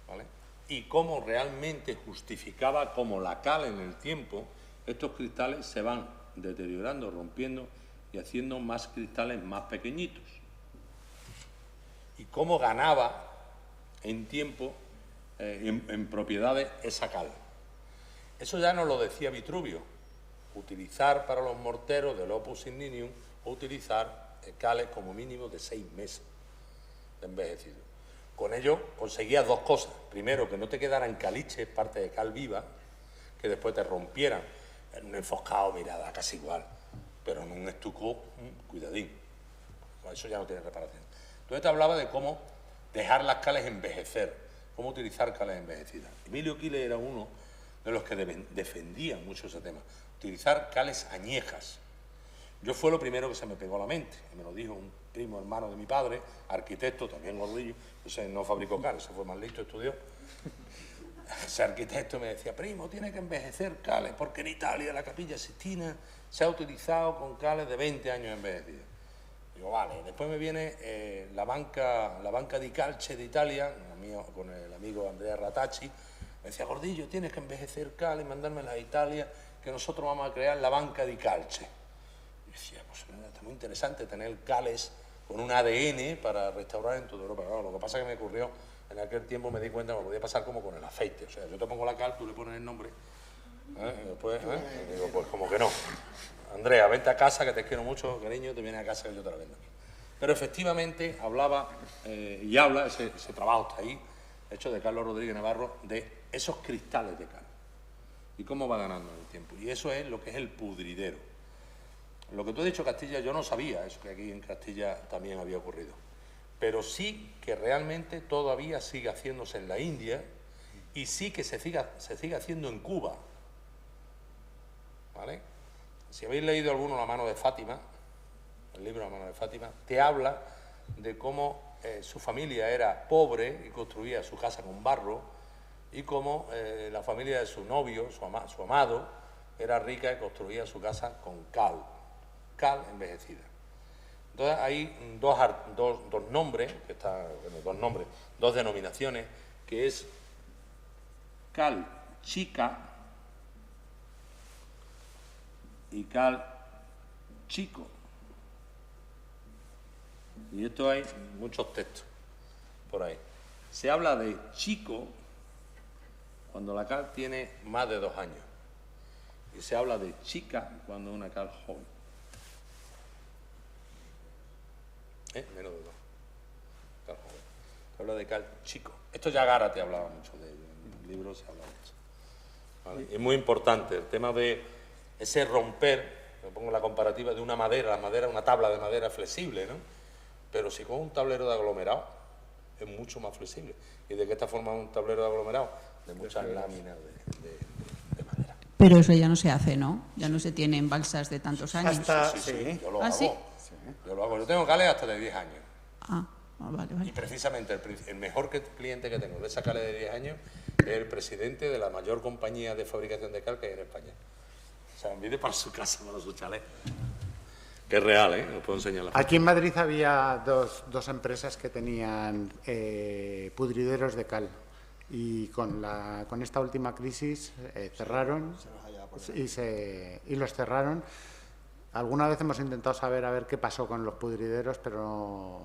¿vale? Y cómo realmente justificaba cómo la cal en el tiempo, estos cristales se van deteriorando, rompiendo y haciendo más cristales más pequeñitos. Y cómo ganaba en tiempo, en propiedades, esa cal. Eso ya nos lo decía Vitruvio: utilizar para los morteros del Opus Igninium, o utilizar cales como mínimo de 6 meses de envejecido. Con ello conseguías dos cosas: primero, que no te quedaran caliches, parte de cal viva, que después te rompieran en un enfoscado, mirada casi igual, pero en un estuco, cuidadín, con eso ya no tiene reparación. Entonces te hablaba de cómo dejar las cales envejecer, cómo utilizar cales envejecidas. Emilio Killer era uno de los que defendía mucho ese tema, utilizar cales añejas. Yo fue lo primero que se me pegó a la mente, y me lo dijo un primo hermano de mi padre, arquitecto, también gordillo, ese no fabricó cal, ese fue más listo, estudió. Ese arquitecto me decía: primo, tiene que envejecer cales, porque en Italia la Capilla Sixtina se ha utilizado con cales de 20 años envejecidos. Digo, vale. Después me viene la banca di Calce de Italia, con el amigo Andrea Ratacci. Me decía: gordillo, tienes que envejecer cales y mandármelas a Italia, que nosotros vamos a crear la banca di Calce. Y decía, pues está muy interesante tener cales con un ADN para restaurar en toda Europa. Claro, lo que pasa es que me ocurrió, en aquel tiempo me di cuenta que me podía pasar como con el aceite. O sea, yo te pongo la cal, tú le pones el nombre, y después, y digo, pues como que no. Andrea, vente a casa, que te quiero mucho, cariño, te vienes a casa que yo te la vendo. Pero efectivamente hablaba, y habla, ese trabajo está ahí, hecho de Carlos Rodríguez Navarro, de esos cristales de cal. y cómo va ganando el tiempo. Y eso es lo que es el pudridero. Lo que tú has dicho, Castilla, yo no sabía eso, que aquí en Castilla también había ocurrido. Pero sí que realmente todavía sigue haciéndose en la India y sí que se sigue haciendo en Cuba. ¿Vale? Si habéis leído alguno La mano de Fátima, el libro La mano de Fátima, te habla de cómo su familia era pobre y construía su casa con barro, y cómo la familia de su novio, su amado, era rica y construía su casa con cal envejecida. Entonces hay dos nombres, dos denominaciones, que es cal chica y cal chico. Y esto hay muchos textos por ahí. Se habla de chico cuando la cal tiene más de 2 años. Y se habla de chica cuando una cal joven. Menos de 2. Cal joven. Se habla de cal chico. Esto ya Gárate hablaba mucho de ello. En el libro se habla de eso. ¿Vale? Es muy importante el tema de ese romper. Me pongo la comparativa de una madera. La madera es una tabla de madera flexible, ¿no? Pero si con un tablero de aglomerado es mucho más flexible. ¿Y de qué está formado un tablero de aglomerado? De muchas láminas de madera. Pero eso ya no se hace, ¿no? Ya no se tiene en balsas de tantos años. Sí. Yo lo hago. ¿Sí? Yo lo hago. Yo tengo cales hasta de 10 años. Vale. Y precisamente el mejor cliente que tengo de esa cale de 10 años es el presidente de la mayor compañía de fabricación de cal que hay en España. O sea, envíe para su casa, para su chalet. Que es real, ¿eh? Os puedo enseñar la foto. Aquí en Madrid había dos empresas que tenían pudrideros de cal, y con esta última crisis cerraron y los cerraron. Alguna vez hemos intentado saber a ver qué pasó con los pudrideros, pero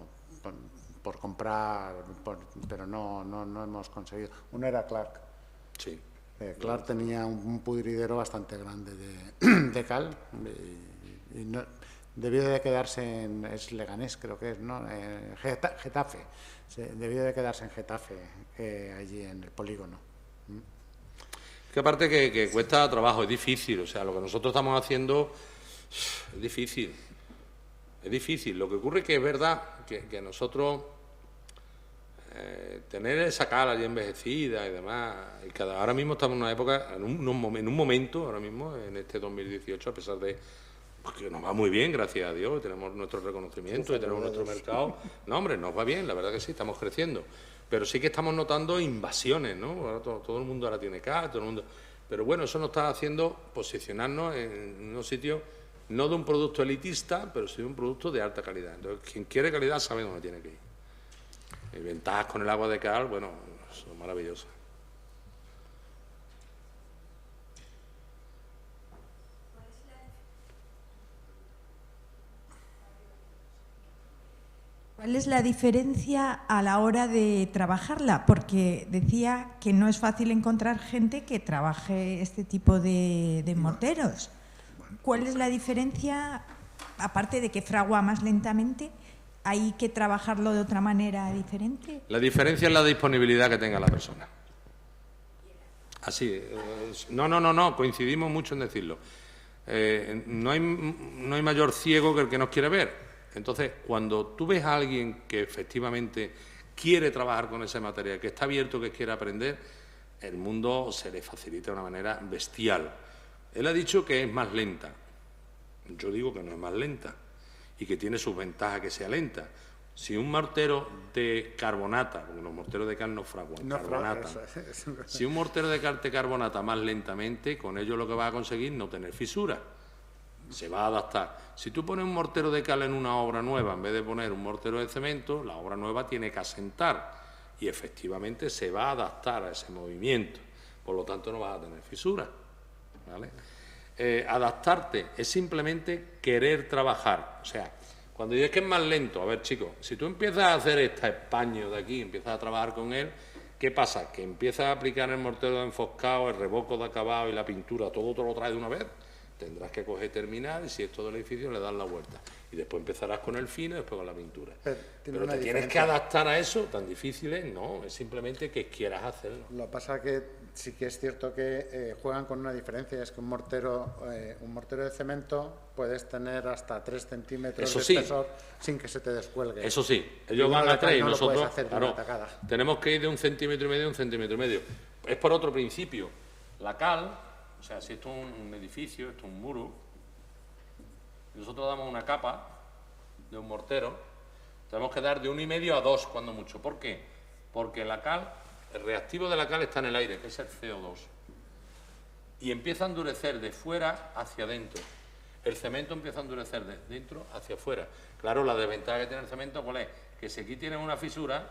por comprar, pero no hemos conseguido. Uno era Clark. Sí. Clark tenía un pudridero bastante grande de cal y no, debió de quedarse es Leganés, creo que es, ¿no? Getafe. Debió de quedarse en Getafe, allí en el polígono. Que aparte que cuesta trabajo, es difícil. O sea, lo que nosotros estamos haciendo es difícil. Es difícil. Lo que ocurre es que es verdad que nosotros tener esa cal allí envejecida y demás, y ahora mismo estamos en una época, en un momento, ahora mismo, en este 2018, a pesar de que nos va muy bien, gracias a Dios, tenemos nuestro reconocimiento y tenemos nuestro mercado. No, hombre, nos va bien, la verdad que sí, estamos creciendo. Pero sí que estamos notando invasiones, ¿no? Ahora todo el mundo ahora tiene cal, todo el mundo. Pero bueno, eso nos está haciendo posicionarnos en unos sitios, no de un producto elitista, pero sí de un producto de alta calidad. Entonces, quien quiere calidad sabe dónde tiene que ir. Y ventajas con el agua de cal, bueno, son maravillosas. ¿Cuál es la diferencia a la hora de trabajarla? Porque decía que no es fácil encontrar gente que trabaje este tipo de morteros. ¿Cuál es la diferencia, aparte de que fragua más lentamente? ¿Hay que trabajarlo de otra manera diferente? La diferencia es la disponibilidad que tenga la persona. Así, no, coincidimos mucho en decirlo. No hay mayor ciego que el que nos quiere ver. Entonces, cuando tú ves a alguien que efectivamente quiere trabajar con ese material, que está abierto, que quiere aprender, el mundo se le facilita de una manera bestial. Él ha dicho que es más lenta. Yo digo que no es más lenta y que tiene sus ventajas que sea lenta. Si un mortero de carbonata, porque los morteros de cal no fraguan, carbonata. Si un mortero de cal te carbonata más lentamente, con ello lo que va a conseguir no tener fisuras. Se va a adaptar. Si tú pones un mortero de cal en una obra nueva, en vez de poner un mortero de cemento, la obra nueva tiene que asentar y efectivamente se va a adaptar a ese movimiento. Por lo tanto, no vas a tener fisuras, ¿vale? Adaptarte es simplemente querer trabajar. O sea, cuando dices que es más lento, a ver, chicos, si tú empiezas a hacer este españo de aquí, empiezas a trabajar con él, ¿qué pasa? Que empiezas a aplicar el mortero de enfoscado, el revoco de acabado y la pintura, todo te lo trae de una vez. tendrás que coger terminal y si es todo el edificio le das la vuelta. Y después empezarás con el fino y después con la pintura. Pero te tienes que adaptar a eso, tan difícil es, no, es simplemente que quieras hacerlo. Lo que pasa que sí que es cierto que juegan con una diferencia, es que un mortero de cemento puedes tener hasta 3 centímetros Eso de sí. espesor sin que se te descuelgue. Eso sí, ellos van Igual a 3 y no lo puedes nosotros, hacer de claro, una tacada. tenemos que ir de 1,5 centímetros a 1,5 centímetros. Es por otro principio. La cal, o sea, si esto es un edificio, esto es un muro, nosotros damos una capa de un mortero, tenemos que dar de 1,5 a 2 cuando mucho. ¿Por qué? Porque la cal, el reactivo de la cal está en el aire, que es el CO2, y empieza a endurecer de fuera hacia adentro. El cemento empieza a endurecer de dentro hacia afuera. Claro, la desventaja que tiene el cemento, ¿cuál es? Que si aquí tienes una fisura,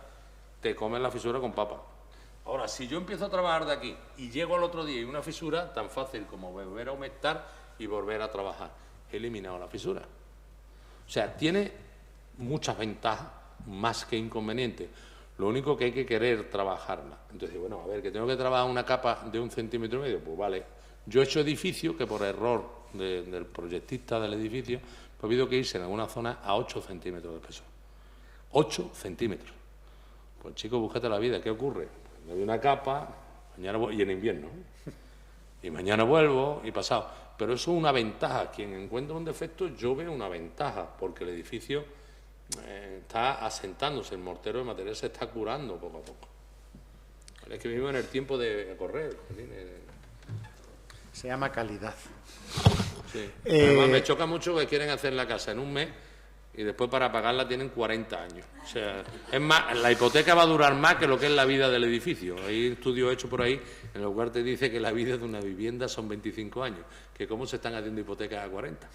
te comes la fisura con papa. Ahora, si yo empiezo a trabajar de aquí y llego al otro día y una fisura, tan fácil como volver a humectar y volver a trabajar. He eliminado la fisura. O sea, tiene muchas ventajas, más que inconvenientes. Lo único que hay que querer trabajarla. Entonces, bueno, a ver, que tengo que trabajar una capa de 1,5 centímetros, pues vale. Yo he hecho edificios que por error del proyectista del edificio, pues ha habido que irse en alguna zona a 8 centímetros de espesor. 8 centímetros. Pues chico, búscate la vida. ¿Qué ocurre? Me doy una capa, mañana y en invierno. Y mañana vuelvo y pasado. Pero eso es una ventaja. Quien encuentra un defecto, yo veo una ventaja, porque el edificio está asentándose, el mortero de material se está curando poco a poco. Es que vivimos en el tiempo de correr. Se llama calidad. Sí. Además, me choca mucho que quieren hacer la casa en un mes y después para pagarla tienen 40 años. O sea, es más, la hipoteca va a durar más que lo que es la vida del edificio. Hay estudios hechos por ahí en los cuales te dice que la vida de una vivienda son 25 años. Que cómo se están haciendo hipotecas a 40.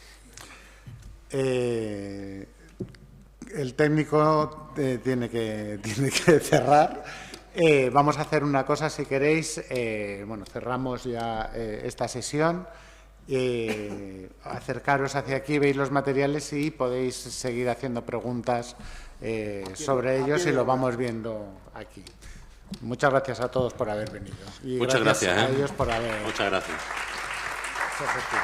El técnico tiene que cerrar. Vamos a hacer una cosa, si queréis. Bueno, cerramos ya esta sesión. Acercaros hacia aquí, veis los materiales y podéis seguir haciendo preguntas sobre ellos y lo vamos viendo aquí. Muchas gracias a todos por haber venido. Y muchas gracias a ellos por haber... Muchas gracias. Gracias a ti.